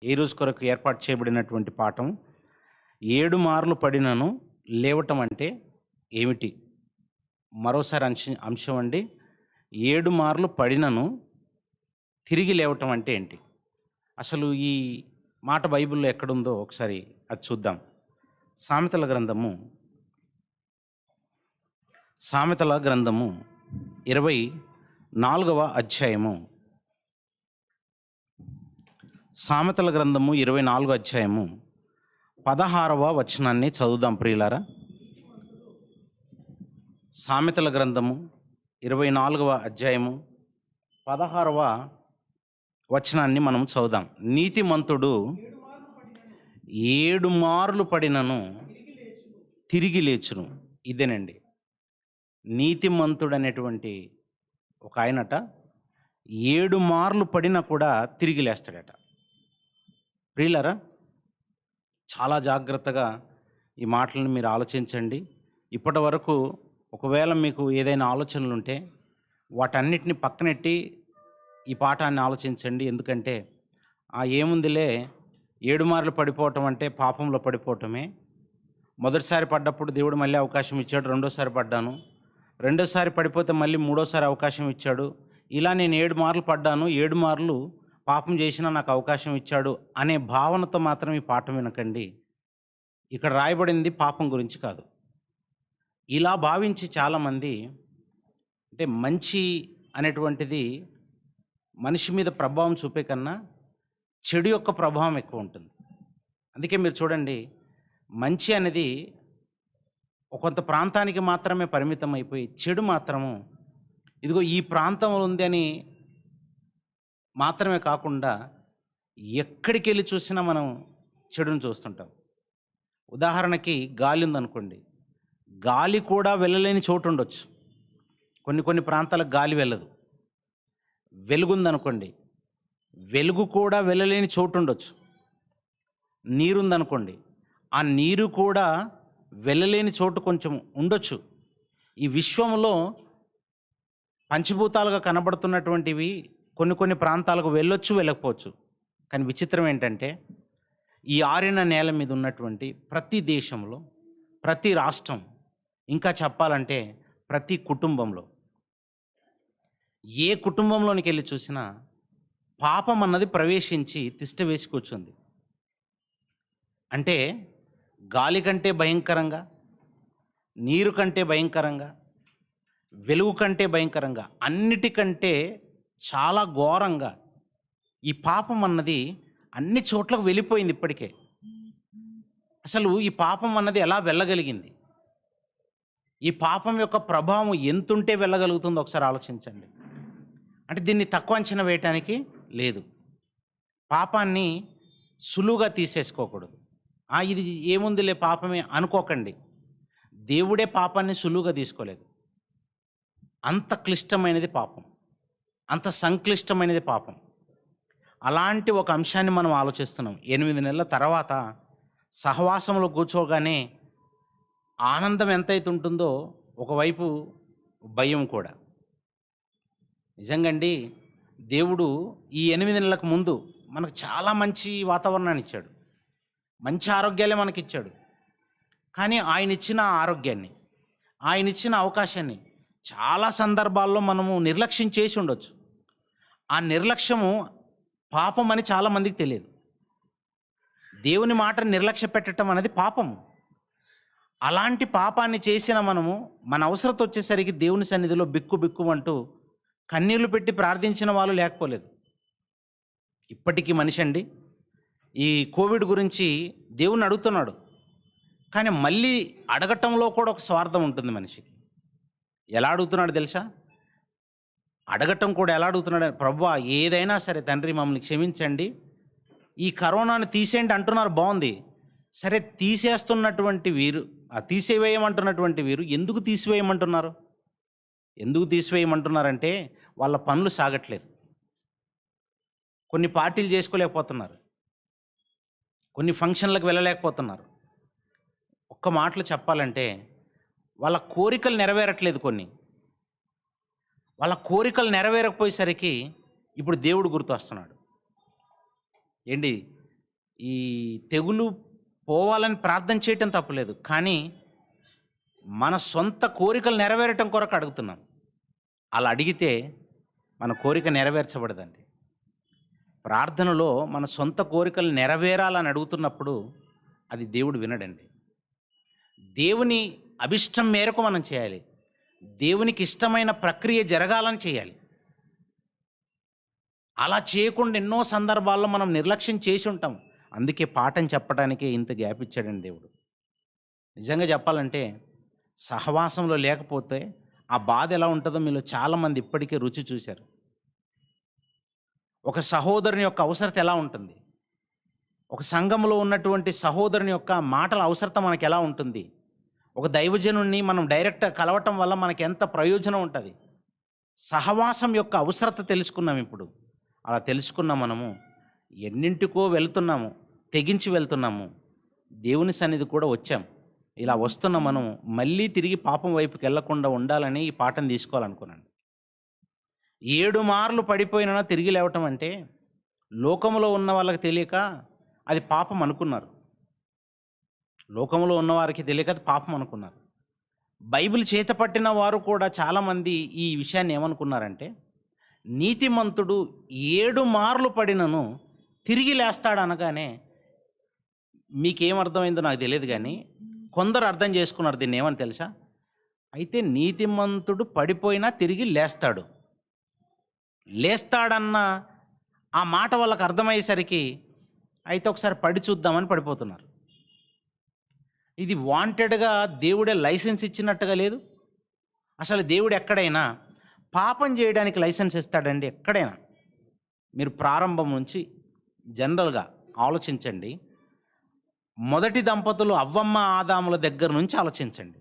ఈ రోజు కొరకు ఏర్పాటు చేయబడినటువంటి పాఠం 7 మార్లు పడినను లేవటం అంటే ఏమిటి? మరోసారి అంశం అండి. 7 మార్లు పడినను తిరిగి లేవటం అంటే ఏంటి? అసలు ఈ మాట బైబిల్‌లో ఎక్కడుందో ఒకసారి అది చూద్దాం. సామెతల గ్రంథము, సామెతల గ్రంథము 24వ అధ్యాయము. సామెతల గ్రంథము 24వ అధ్యాయము 16వ వచనాన్ని చదువుదాం ప్రియులారా. సామెతల గ్రంథము 24వ అధ్యాయము 16వ వచనాన్ని మనం చదువుదాం. నీతిమంతుడు 7 మార్లు పడినను తిరిగి లేచును. ఇదేనండి, నీతిమంతుడు అనేటువంటి ఒక ఆయనట 7 మార్లు పడినా కూడా తిరిగి లేస్తాడట. ప్రియులారా, చాలా జాగ్రత్తగా ఈ మాటలను మీరు ఆలోచించండి. ఇప్పటి వరకు ఒకవేళ మీకు ఏదైనా ఆలోచనలు ఉంటే వాటన్నిటిని పక్కనెట్టి ఈ పాఠాన్ని ఆలోచించండి. ఎందుకంటే ఏముందిలే, 7 మార్లు పడిపోవటం అంటే పాపంలో పడిపోవటమే. మొదటిసారి పడ్డప్పుడు దేవుడు మళ్ళీ అవకాశం ఇచ్చాడు, రెండోసారి పడ్డాను, రెండోసారి పడిపోతే మళ్ళీ మూడోసారి అవకాశం ఇచ్చాడు. ఇలా నేను 7 మార్లు పడ్డాను, 7 మార్లు పాపం చేసినా నాకు అవకాశం ఇచ్చాడు అనే భావనతో మాత్రం ఈ పాఠం వినకండి. ఇక్కడ రాయబడింది పాపం గురించి కాదు. ఇలా భావించి చాలామంది, అంటే మంచి అనేటువంటిది మనిషి మీద ప్రభావం చూపే కన్నా చెడు యొక్క ప్రభావం ఎక్కువ ఉంటుంది. అందుకే మీరు చూడండి, మంచి అనేది కొంత ప్రాంతానికి మాత్రమే పరిమితం అయిపోయి, చెడు మాత్రము ఇదిగో ఈ ప్రాంతంలో ఉంది అని మాత్రమే కాకుండా ఎక్కడికి వెళ్ళి చూసినా మనం చెడును చూస్తుంటాం. ఉదాహరణకి గాలి ఉందనుకోండి, గాలి కూడా వెళ్ళలేని చోటు ఉండొచ్చు. కొన్ని ప్రాంతాలకు గాలి వెళ్ళదు. వెలుగుందనుకోండి, వెలుగు కూడా వెళ్ళలేని చోటు ఉండొచ్చు. నీరుందనుకోండి, ఆ నీరు కూడా వెళ్ళలేని చోటు కొంచెం ఉండొచ్చు. ఈ విశ్వంలో పంచభూతాలుగా కనబడుతున్నటువంటివి కొన్ని ప్రాంతాలకు వెళ్ళొచ్చు, వెళ్ళకపోవచ్చు. కానీ విచిత్రం ఏంటంటే, ఈ ఆరిన నేల మీద ఉన్నటువంటి ప్రతి దేశంలో, ప్రతి రాష్ట్రం, ఇంకా చెప్పాలంటే ప్రతి కుటుంబంలో, ఏ కుటుంబంలోనికి వెళ్ళి చూసినా పాపం అన్నది ప్రవేశించి తిష్ట వేసి కూర్చుంది. అంటే గాలి కంటే భయంకరంగా, నీరు కంటే భయంకరంగా, వెలుగు కంటే భయంకరంగా, అన్నిటికంటే చాలా ఘోరంగా ఈ పాపం అన్నది అన్ని చోట్లకు వెళ్ళిపోయింది ఇప్పటికే. అసలు ఈ పాపం అన్నది ఎలా వెళ్ళగలిగింది? ఈ పాపం యొక్క ప్రభావం ఎంతుంటే వెళ్ళగలుగుతుందో ఒకసారి ఆలోచించండి. అంటే దీన్ని తక్కువ అంచనా వేయటానికి లేదు. పాపాన్ని సులువుగా తీసేసుకోకూడదు. ఇది ఏముందిలే పాపమే అనుకోకండి. దేవుడే పాపాన్ని సులువుగా తీసుకోలేదు. అంత క్లిష్టమైనది పాపం, అంత సంక్లిష్టమైనది పాపం. అలాంటి ఒక అంశాన్ని మనం ఆలోచిస్తున్నాం. 8 నెలల తర్వాత సహవాసంలో కూర్చోగానే ఆనందం ఎంతైతే ఉంటుందో, ఒకవైపు భయం కూడా. నిజంగండి, దేవుడు ఈ 8 నెలలకు ముందు మనకు చాలా మంచి వాతావరణాన్ని ఇచ్చాడు, మంచి ఆరోగ్యాలే మనకిచ్చాడు. కానీ ఆయన ఇచ్చిన ఆరోగ్యాన్ని, ఆయన ఇచ్చిన అవకాశాన్ని చాలా సందర్భాల్లో మనము నిర్లక్ష్యం చేసి ఉండొచ్చు. ఆ నిర్లక్ష్యము పాపం అని చాలామందికి తెలియదు. దేవుని మాటను నిర్లక్ష్య పెట్టడం అనేది పాపము. అలాంటి పాపాన్ని చేసిన మనము మన అవసరత వచ్చేసరికి దేవుని సన్నిధిలో బిక్కు అంటూ కన్నీళ్లు పెట్టి ప్రార్థించిన వాళ్ళు లేకపోలేదు. ఇప్పటికీ మనిషి అండి ఈ కోవిడ్ గురించి దేవుని అడుగుతున్నాడు, కానీ మళ్ళీ అడగటంలో కూడా ఒక స్వార్థం ఉంటుంది మనిషికి. ఎలా అడుగుతున్నాడు తెలుసా? అడగటం కూడా ఎలా అడుగుతున్నాడు? ప్రభువా, ఏదైనా సరే తండ్రి మమ్మల్ని క్షమించండి, ఈ కరోనాను తీసేయండి అంటున్నారు, బాగుంది. సరే, తీసేస్తున్నటువంటి వీరు, తీసివేయమంటున్నటువంటి వీరు ఎందుకు తీసివేయమంటున్నారు? ఎందుకు తీసివేయమంటున్నారంటే వాళ్ళ పనులు సాగట్లేదు. కొన్ని పార్టీలు చేసుకోలేకపోతున్నారు, కొన్ని ఫంక్షన్లకు వెళ్ళలేకపోతున్నారు. ఒక్క మాటలు చెప్పాలంటే వాళ్ళ కోరికలు నెరవేరట్లేదు. వాళ్ళ కోరికలు నెరవేరకపోయేసరికి ఇప్పుడు దేవుడు గుర్తొస్తున్నాడు. ఏంటి, ఈ తెగులు పోవాలని ప్రార్థన చేయటం తప్పులేదు. కానీ మన సొంత కోరికలు నెరవేరటం కొరకు అడుగుతున్నాం. అలా అడిగితే మన కోరిక నెరవేర్చబడదండి. ప్రార్థనలో మన సొంత కోరికలు నెరవేరాలని అడుగుతున్నప్పుడు అది దేవుడు వినడండి. దేవుని అభిష్టం మేరకు మనం చేయాలి. దేవునికి ఇష్టమైన ప్రక్రియ జరగాలని చేయాలి. అలా చేయకుండా ఎన్నో సందర్భాల్లో మనం నిర్లక్ష్యం చేసి ఉంటాం. అందుకే పాఠం చెప్పడానికే ఇంత గ్యాప్ ఇచ్చాడండి దేవుడు. నిజంగా చెప్పాలంటే సహవాసంలో లేకపోతే ఆ బాధ ఎలా ఉంటుందో మీలో చాలామంది ఇప్పటికే రుచి చూశారు. ఒక సహోదరుని యొక్క అవసరత ఎలా ఉంటుంది, ఒక సంఘంలో ఉన్నటువంటి సహోదరుని యొక్క మాటల అవసరత మనకు ఎలా ఉంటుంది, ఒక దైవజనుణ్ణి మనం డైరెక్ట్ కలవటం వల్ల మనకి ఎంత ప్రయోజనం ఉంటుంది. సహవాసం యొక్క అవసరత తెలుసుకున్నాం. ఇప్పుడు అలా తెలుసుకున్న మనము ఎన్నింటికో వెళ్తున్నాము, తెగించి వెళ్తున్నాము. దేవుని సన్నిధి కూడా వచ్చాం. ఇలా వస్తున్న మనం మళ్ళీ తిరిగి పాపం వైపుకి వెళ్లకుండా ఉండాలని ఈ పాఠం తీసుకోవాలనుకున్నాను. 7 మార్లు పడిపోయినా తిరిగి లేవటం అంటే లోకంలో ఉన్న వాళ్ళకి తెలియక అది పాపం అనుకున్నారు. లోకంలో ఉన్నవారికి తెలియక అది పాపం అనుకున్నారు. బైబిల్ చేత పట్టిన వారు కూడా చాలామంది ఈ విషయాన్ని ఏమనుకున్నారంటే, నీతిమంతుడు 7 మార్లు పడినను తిరిగి లేస్తాడు అనగానే మీకేమర్థమైందో నాకు తెలియదు, కానీ కొందరు అర్థం చేసుకున్నారు దీన్ని ఏమని తెలుసా? అయితే నీతిమంతుడు పడిపోయినా తిరిగి లేస్తాడన్న ఆ మాట వాళ్ళకి అర్థమయ్యేసరికి అయితే ఒకసారి పడి చూద్దామని పడిపోతున్నారు. ఇది వాంటెడ్గా దేవుడే లైసెన్స్ ఇచ్చినట్టుగా లేదు. అసలు దేవుడు ఎక్కడైనా పాపం చేయడానికి లైసెన్స్ ఇస్తాడండి? ఎక్కడైనా మీరు ప్రారంభం నుంచి జనరల్గా ఆలోచించండి. మొదటి దంపతులు అవ్వమ్మ ఆదాముల దగ్గర నుంచి ఆలోచించండి.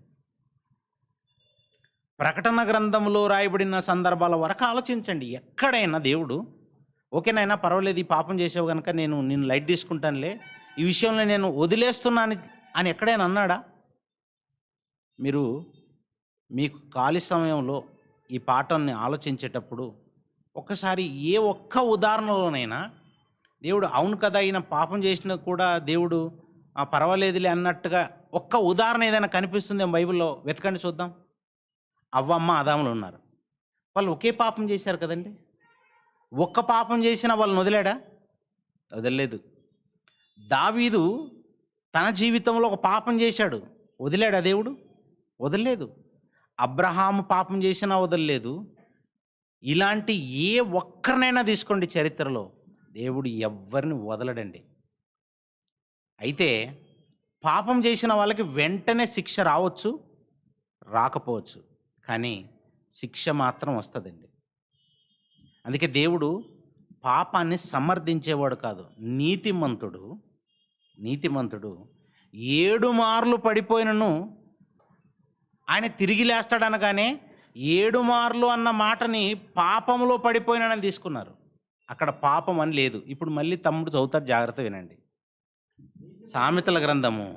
ప్రకటన గ్రంథంలో రాయబడిన సందర్భాల వరకు ఆలోచించండి. ఎక్కడైనా దేవుడు ఓకేనైనా పర్వాలేదు, ఈ పాపం చేసావు కనుక నేను లైట్ తీసుకుంటానులే, ఈ విషయంలో నేను వదిలేస్తున్నాను అని ఎక్కడైనా అన్నాడా? మీరు మీకు ఖాళీ సమయంలో ఈ పాఠాన్ని ఆలోచించేటప్పుడు ఒక్కసారి ఏ ఒక్క ఉదాహరణలోనైనా దేవుడు అవును కదా ఈయన పాపం చేసినా కూడా దేవుడు పర్వాలేదులే అన్నట్టుగా ఒక్క ఉదాహరణ ఏదైనా కనిపిస్తుందేమో బైబిల్లో? వెతకండి చూద్దాం. అవ్వమ్మ ఆదాములు ఉన్నారు, వాళ్ళు ఒకే పాపం చేశారు కదండి. ఒక్క పాపం చేసినా వాళ్ళని వదిలాడా? వదలలేదు. దావీదు తన జీవితంలో ఒక పాపం చేశాడు, వదిలాడా దేవుడు? వదలలేదు. అబ్రహాము పాపం చేసినా వదలలేదు. ఇలాంటి ఏ ఒక్కరినైనా తీసుకోండి చరిత్రలో, దేవుడు ఎవ్వరిని వదలడండి. అయితే పాపం చేసిన వాళ్ళకి వెంటనే శిక్ష రావచ్చు, రాకపోవచ్చు, కానీ శిక్ష మాత్రం వస్తుందండి. అందుకే దేవుడు పాపాన్ని సమర్థించేవాడు కాదు. నీతిమంతుడు 7 మార్లు పడిపోయినను ఆయన తిరిగి లేస్తాడనగానే 7 మార్లు అన్న మాటని పాపంలో పడిపోయినని తీసుకున్నారు. అక్కడ పాపం అని లేదు. ఇప్పుడు మళ్ళీ తమ్ముడు చదువుతాడు, జాగ్రత్త వినండి. సామెతల గ్రంథము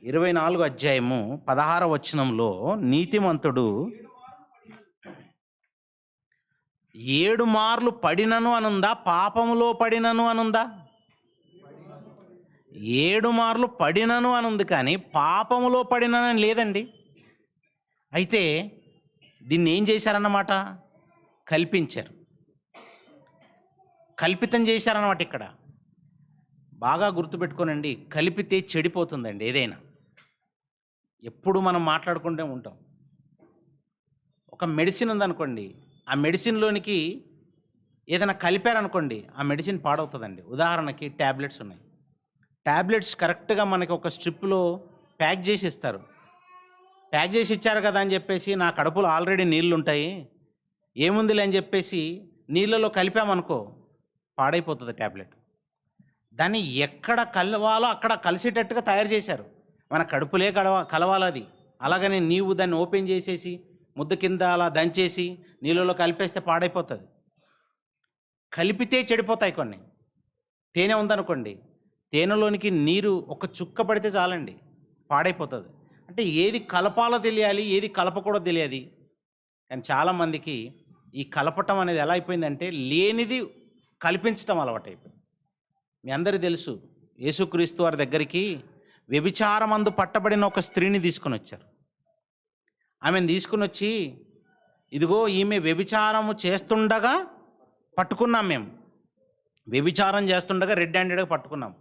24వ అధ్యాయము 16వ వచనంలో నీతిమంతుడు 7 మార్లు పడినను అనుందా, పాపములో పడినను అనుందా? 7 మార్లు పడినను అనుంది, కానీ పాపములో పడినని లేదండి. అయితే దీన్ని ఏం చేశారన్నమాట? కల్పితం చేశారన్నమాట. ఇక్కడ బాగా గుర్తుపెట్టుకోనండి, కలిపితే చెడిపోతుందండి ఏదైనా. ఎప్పుడు మనం మాట్లాడుకుంటూ ఉంటాం. ఒక మెడిసిన్ ఉందనుకోండి, ఆ మెడిసిన్లోనికి ఏదైనా కలిపారనుకోండి, ఆ మెడిసిన్ పాడవుతుందండి. ఉదాహరణకి ట్యాబ్లెట్స్ ఉన్నాయి. ట్యాబ్లెట్స్ కరెక్ట్గా మనకి ఒక స్ట్రిప్లో ప్యాక్ చేసి ఇస్తారు. ప్యాక్ చేసి ఇచ్చారు కదా అని చెప్పేసి నా కడుపులో ఆల్రెడీ నీళ్ళు ఉంటాయి, ఏముందిలే అని చెప్పేసి నీళ్ళలో కలిపామనుకో, పాడైపోతుంది ట్యాబ్లెట్. దాన్ని ఎక్కడ కలవాలో అక్కడ కలిసేటట్టుగా తయారు చేశారు. మన కడుపులే కలవాలది. అలాగని నీవు దాన్ని ఓపెన్ చేసేసి ముద్ద కింద అలా దంచేసి నీళ్ళలో కలిపేస్తే పాడైపోతుంది. కలిపితే చెడిపోతాయి కొన్ని. తేనె ఉందనుకోండి, తేనెలోనికి నీరు ఒక చుక్క పడితే చాలండి, పాడైపోతుంది. అంటే ఏది కలపాలో తెలియాలి, ఏది కలపకూడదో తెలియాలి. కానీ చాలామందికి ఈ కలపటం అనేది ఎలా అయిపోయిందంటే లేనిది కల్పించటం అలవాటైపోయింది. మీ అందరికీ తెలుసు, యేసుక్రీస్తు వారి దగ్గరికి వ్యభిచారమందు పట్టబడిన ఒక స్త్రీని తీసుకొని వచ్చారు. ఆమెను తీసుకుని వచ్చి, ఇదిగో ఈమె వ్యభిచారము చేస్తుండగా పట్టుకున్నాం, మేము వ్యభిచారం చేస్తుండగా రెడ్ హ్యాండెడ్గా పట్టుకున్నాం.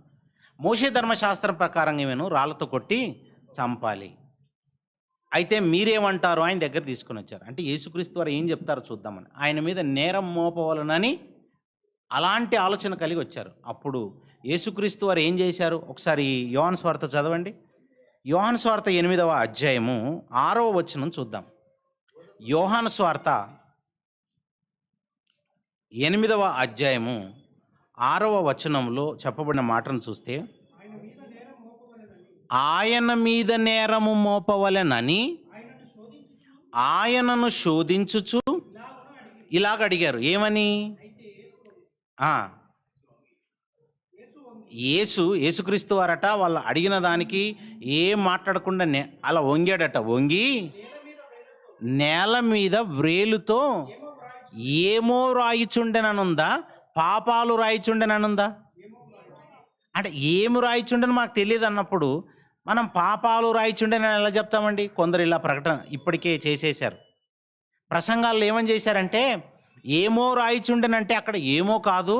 మోషే ధర్మశాస్త్రం ప్రకారం ఈమెను రాళ్ళతో కొట్టి చంపాలి. అయితే మీరేమంటారు? ఆయన దగ్గర తీసుకుని వచ్చారు. అంటే యేసుక్రీస్తు వారు ఏం చెప్తారో చూద్దామని, ఆయన మీద నేరం మోపవలనని అలాంటి ఆలోచన కలిగి వచ్చారు. అప్పుడు యేసుక్రీస్తు వారు ఏం చేశారు? ఒకసారి యోహాను సువార్త చదవండి. యోహాను సువార్త 8వ అధ్యాయము 6వ వచనం చూద్దాం. యోహాను సువార్త 8వ అధ్యాయము 6వ వచనంలో చెప్పబడిన మాటను చూస్తే, ఆయన మీద నేరము మోపవలెనని ఆయనను శోధించుచు ఇలాగ అడిగారు. ఏమని? యేసుక్రీస్తు వారట వాళ్ళు అడిగిన దానికి ఏం మాట్లాడకుండా అలా వంగాడట. వంగి నేల మీద వ్రేలుతో ఏమో రాయిచుండెననుందా, పాపాలు రాయిచుండెననుందా? అంటే ఏమి రాయిచుండని మాకు తెలియదు అన్నప్పుడు మనం పాపాలు రాయిచుండెనని ఎలా చెప్తామండి? కొందరు ఇలా ప్రకటన ఇప్పటికే చేసేశారు. ప్రసంగాల్లో ఏమని చేశారంటే, ఏమో రాయిచుండెనంటే అక్కడ ఏమో కాదు,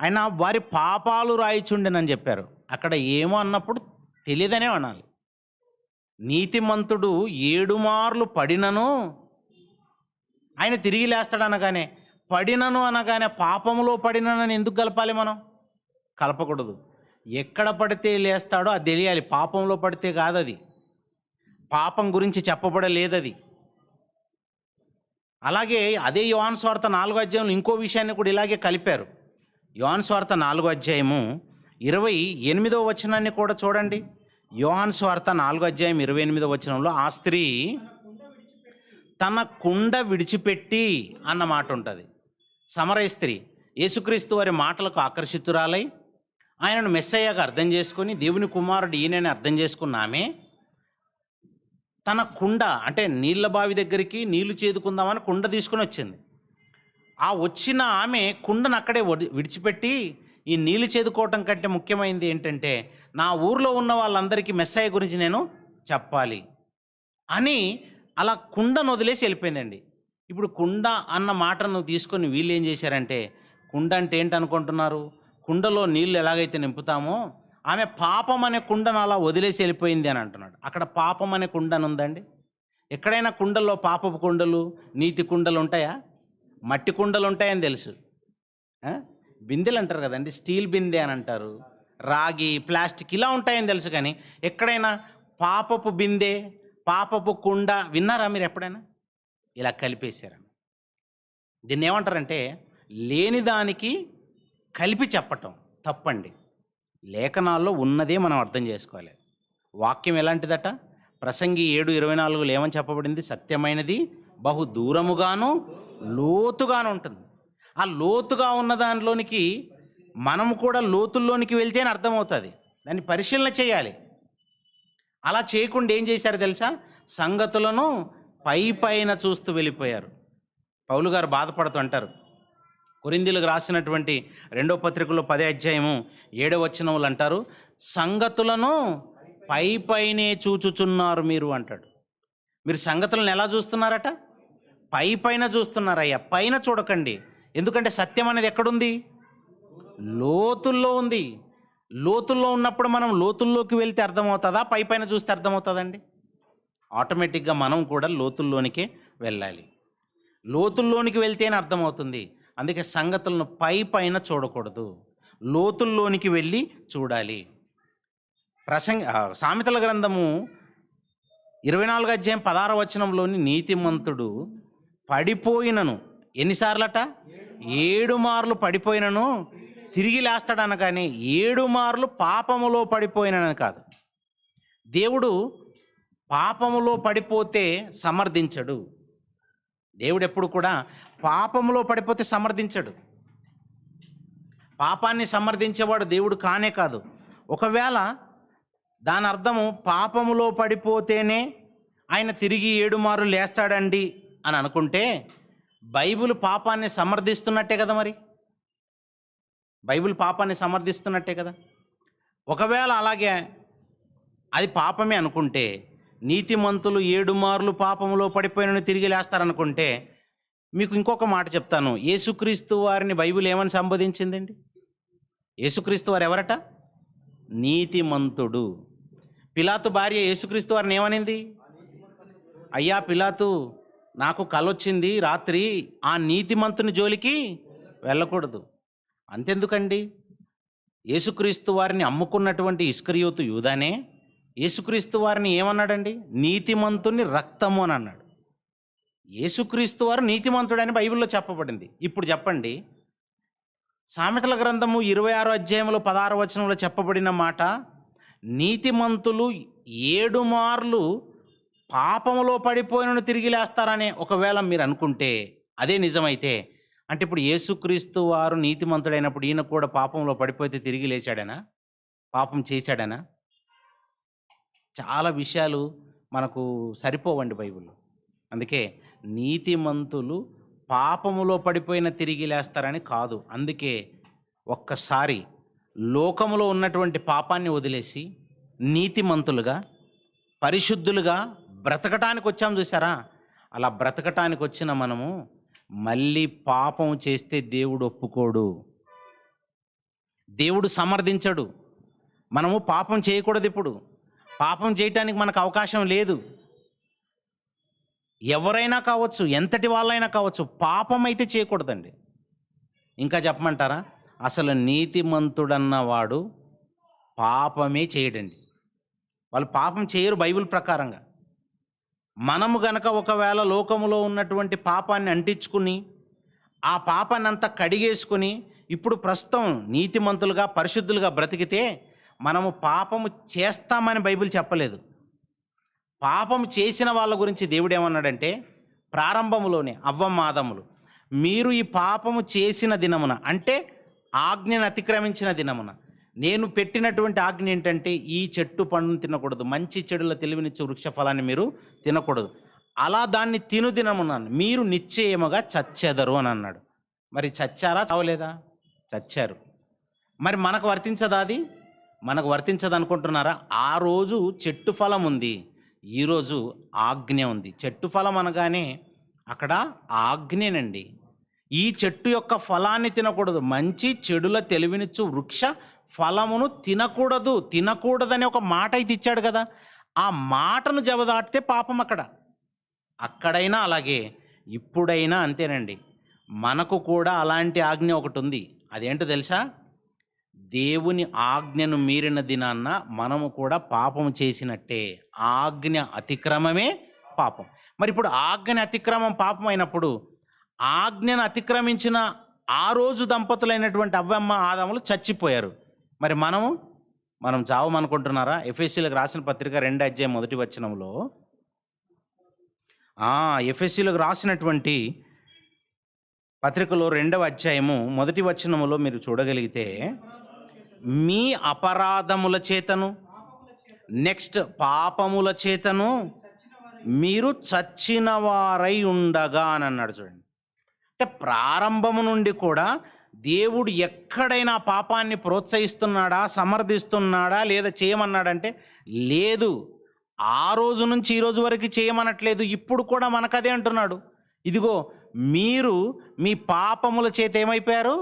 ఆయన వారి పాపాలు రాయిచుండెనని చెప్పారు. అక్కడ ఏమో అన్నప్పుడు తెలియదనే అనాలి. నీతిమంతుడు 7 మార్లు పడినను ఆయన తిరిగి లేస్తాడు అనగానే, పడినను అనగానే పాపములో పడినని ఎందుకు కలపాలి? మనం కలపకూడదు. ఎక్కడ పడితే లేస్తాడో అది తెలియాలి. పాపంలో పడితే కాదు, అది పాపం గురించి చెప్పబడలేదు అది. అలాగే అదే యోహాను సువార్త 4వ అధ్యాయంలో ఇంకో విషయాన్ని కూడా ఇలాగే కలిపారు. యోహాను సువార్త 4వ అధ్యాయము 28వ వచనాన్ని కూడా చూడండి. యోహాను సువార్త 4వ అధ్యాయం 28వ వచనంలో ఆ స్త్రీ తన కుండ విడిచిపెట్టి అన్న మాట ఉంటుంది. సమరయ స్త్రీ యేసుక్రీస్తు వారి మాటలకు ఆకర్షితురాలై ఆయనను మెస్సయ్యగా అర్థం చేసుకొని దేవుని కుమారుడు ఈయనని అర్థం చేసుకున్న ఆమె తన కుండ, అంటే నీళ్ళ బావి దగ్గరికి నీళ్లు చేదుకుందామని కుండ తీసుకుని వచ్చింది. ఆ వచ్చిన ఆమె కుండను అక్కడే విడిచిపెట్టి, ఈ నీళ్లు చేదుకోవటం కంటే ముఖ్యమైనది ఏంటంటే నా ఊర్లో ఉన్న వాళ్ళందరికీ మెస్సయ్య గురించి నేను చెప్పాలి అని అలా కుండను వదిలేసి వెళ్ళిపోయిందండి. ఇప్పుడు కుండ అన్న మాటను తీసుకొని వీళ్ళు ఏం చేశారంటే, కుండ అంటే ఏంటనుకుంటున్నారు? కుండలో నీళ్ళు ఎలాగైతే నింపుతామో ఆమె పాపం అనే కుండను అలా వదిలేసి వెళ్ళిపోయింది అని అంటున్నాడు. అక్కడ పాపం అనే కుండను ఉందండి? ఎక్కడైనా కుండల్లో పాపపు కుండలు, నీతి కుండలు ఉంటాయా? మట్టి కుండలు ఉంటాయని తెలుసు. బిందెలు అంటారు కదండి, స్టీల్ బిందె అని అంటారు, రాగి, ప్లాస్టిక్ ఇలా ఉంటాయని తెలుసు. కానీ ఎక్కడైనా పాపపు బిందె, పాపపు కుండ విన్నారా మీరు ఎప్పుడైనా? ఇలా కలిపేశారు. దీన్ని ఏమంటారంటే లేని దానికి కలిపి చెప్పటం తప్పండి. లేఖనాల్లో ఉన్నదే మనం అర్థం చేసుకోవాలి. వాక్యం ఎలాంటిదట? ప్రసంగి 7:24 ఏమని చెప్పబడింది? సత్యమైనది బహు దూరముగాను లోతుగాను ఉంటుంది. ఆ లోతుగా ఉన్న దానిలోనికి మనము కూడా లోతుల్లోనికి వెళ్తేనే అర్థమవుతుంది. దాన్ని పరిశీలన చేయాలి. అలా చేయకుండా ఏం చేశారు తెలుసా? సంగతులను పైన చూస్తూ వెళ్ళిపోయారు. పౌలు గారు బాధపడుతూ అంటారు, కొరింథీయులకు రాసినటువంటి 2వ పత్రికలో 10వ అధ్యాయము 7వ వచనములు అంటారు, సంగతులను పైనే చూచుచున్నారు మీరు అంటాడు. మీరు సంగతులను ఎలా చూస్తున్నారట? పైన చూస్తున్నారయ్యా, పైన చూడకండి. ఎందుకంటే సత్యం అనేది ఎక్కడుంది? లోతుల్లో ఉంది. లోతుల్లో ఉన్నప్పుడు మనం లోతుల్లోకి వెళ్తే అర్థమవుతుందా? పైన చూస్తే అర్థమవుతుందండి? ఆటోమేటిక్గా మనం కూడా లోతుల్లోనికే వెళ్ళాలి. లోతుల్లోనికి వెళ్తేనే అర్థమవుతుంది. అందుకే సంగతులను పైన చూడకూడదు, లోతుల్లోనికి వెళ్ళి చూడాలి. సామెతల గ్రంథము 24వ అధ్యాయం 16వ వచనంలోని నీతిమంతుడు పడిపోయినను ఎన్నిసార్లట? 7 మార్లు పడిపోయినను తిరిగి లేస్తాడు అనగానే 7 మార్లు పాపములో పడిపోయినని కాదు. దేవుడు పాపములో పడిపోతే సమర్థించడు. దేవుడు ఎప్పుడు కూడా పాపములో పడిపోతే సమర్థించడు. పాపాన్ని సమర్థించేవాడు దేవుడు కానే కాదు. ఒకవేళ దాని అర్థము పాపములో పడిపోతేనే ఆయన తిరిగి 7 మార్లు లేస్తాడండి అని అనుకుంటే బైబిల్ పాపాన్ని సమర్థిస్తున్నట్టే కదా. మరి బైబిల్ పాపాన్ని సమర్థిస్తున్నట్టే కదా. ఒకవేళ అలాగే అది పాపమే అనుకుంటే, నీతిమంతులు 7 మార్లు పాపంలో పడిపోయినను తిరిగి లేస్తారనుకుంటే, మీకు ఇంకొక మాట చెప్తాను. యేసుక్రీస్తు వారిని బైబిల్ ఏమని సంబోధించిందండి? యేసుక్రీస్తు వారు ఎవరట? నీతిమంతుడు. పిలాతు భార్య యేసుక్రీస్తు వారిని ఏమనింది? అయ్యా పిలాతు, నాకు కలొచ్చింది రాత్రి, ఆ నీతిమంతుని జోలికి వెళ్ళకూడదు. అంతెందుకండి, యేసుక్రీస్తు వారిని అమ్ముకున్నటువంటి ఇస్కరియోతు యూదానే యేసుక్రీస్తు వారిని ఏమన్నాడండి? నీతిమంతుని రక్తము అని అన్నాడు. యేసుక్రీస్తు వారు నీతిమంతుడని బైబిల్లో చెప్పబడింది. ఇప్పుడు చెప్పండి, సామెతల గ్రంథము 26 అధ్యాయంలో 16 వచనంలో చెప్పబడిన మాట, నీతిమంతులు 7 మార్లు పాపములో పడిపోయినను తిరిగి లేస్తారనే ఒకవేళ మీరు అనుకుంటే, అదే నిజమైతే, అంటే ఇప్పుడు యేసుక్రీస్తు వారు నీతిమంతుడైనప్పుడు ఈయన కూడా పాపంలో పడిపోతే తిరిగి లేచాడనా? పాపం చేశాడనా? చాలా విషయాలు మనకు సరిపోవండి బైబిల్లో. అందుకే నీతిమంతులు పాపములో పడిపోయిన తిరిగి లేస్తారని కాదు. అందుకే ఒక్కసారి లోకములో ఉన్నటువంటి పాపాన్ని వదిలేసి నీతిమంతులుగా, పరిశుద్ధులుగా బ్రతకటానికి వచ్చాం చూసారా? అలా బ్రతకటానికి వచ్చిన మనము మళ్ళీ పాపం చేస్తే దేవుడు ఒప్పుకోడు, దేవుడు సమర్థించడు. మనము పాపం చేయకూడదు. ఇప్పుడు పాపం చేయటానికి మనకు అవకాశం లేదు. ఎవరైనా కావచ్చు, ఎంతటి వాళ్ళైనా కావచ్చు, పాపం అయితే చేయకూడదండి. ఇంకా చెప్పమంటారా? అసలు నీతిమంతుడన్నవాడు పాపమే చేయడండి. వాళ్ళు పాపం చేయరు బైబిల్ ప్రకారంగా. మనము గనక ఒకవేళ లోకములో ఉన్నటువంటి పాపాన్ని అంటించుకుని ఆ పాపాన్ని అంతా కడిగేసుకుని ఇప్పుడు ప్రస్తుతం నీతిమంతులుగా పరిశుద్ధులుగా బ్రతికితే మనము పాపము చేస్తామని బైబిల్ చెప్పలేదు. పాపం చేసిన వాళ్ళ గురించి దేవుడు ఏమన్నాడంటే, ప్రారంభములోనే అవ్వమ్మ ఆదములు, మీరు ఈ పాపము చేసిన దినమున, అంటే ఆజ్ఞను అతిక్రమించిన దినమున, నేను పెట్టినటువంటి ఆజ్ఞ ఏంటంటే ఈ చెట్టు పండును తినకూడదు, మంచి చెడుల తెలివినిచ్చు వృక్ష ఫలాన్ని మీరు తినకూడదు, అలా దాన్ని తిను దినమున మీరు నిశ్చయముగా చచ్చెదరు అని అన్నాడు. మరి చచ్చారా? చావలేదా? చచ్చారు. మరి మనకు వర్తించదా? అది మనకు వర్తించదు అనుకుంటున్నారా? ఆ రోజు చెట్టు ఫలం ఉంది, ఈరోజు ఆజ్ఞ ఉంది. చెట్టు ఫలం అనగానే అక్కడ ఆజ్ఞేనండి. ఈ చెట్టు యొక్క ఫలాన్ని తినకూడదు, మంచి చెడుల తెలివినిచ్చు వృక్ష ఫలమును తినకూడదని ఒక మాట అయితే ఇచ్చాడు కదా. ఆ మాటను జవదాటితే పాపం. అక్కడైనా అలాగే, ఇప్పుడైనా అంతేనండి. మనకు కూడా అలాంటి ఆజ్ఞ ఒకటి ఉంది. అదేంటో తెలుసా? దేవుని ఆజ్ఞను మీరిన దినాన్న మనము కూడా పాపం చేసినట్టే. ఆజ్ఞ అతిక్రమమే పాపం. మరి ఇప్పుడు ఆజ్ఞ అతిక్రమం పాపం అయినప్పుడు, ఆజ్ఞను అతిక్రమించిన ఆ రోజు దంపతులైనటువంటి అవ్వమ్మ ఆదములు చచ్చిపోయారు. మరి మనం చావమనుకుంటున్నారా? ఎఫెసీలకు రాసిన పత్రిక 2 అధ్యాయం 1 వచనంలో, ఎఫెసీలకు రాసినటువంటి పత్రికలో 2వ అధ్యాయము 1 వచనములో మీరు చూడగలిగితే, మీ అపరాధముల చేతను, నెక్స్ట్ పాపముల చేతను మీరు చచ్చిన వారై ఉండగా అని అన్నాడు. చూడండి, అంటే ప్రారంభము నుండి కూడా దేవుడు ఎక్కడైనా పాపాన్ని ప్రోత్సహిస్తున్నాడా, సమర్థిస్తున్నాడా, లేదా చేయమన్నాడంటే లేదు. ఆ రోజు నుంచి ఈ రోజు వరకు చేయమనట్లేదు. ఇప్పుడు కూడా మనకదే అంటున్నాడు. ఇదిగో మీరు మీ పాపముల చేత ఏమైపోయారు?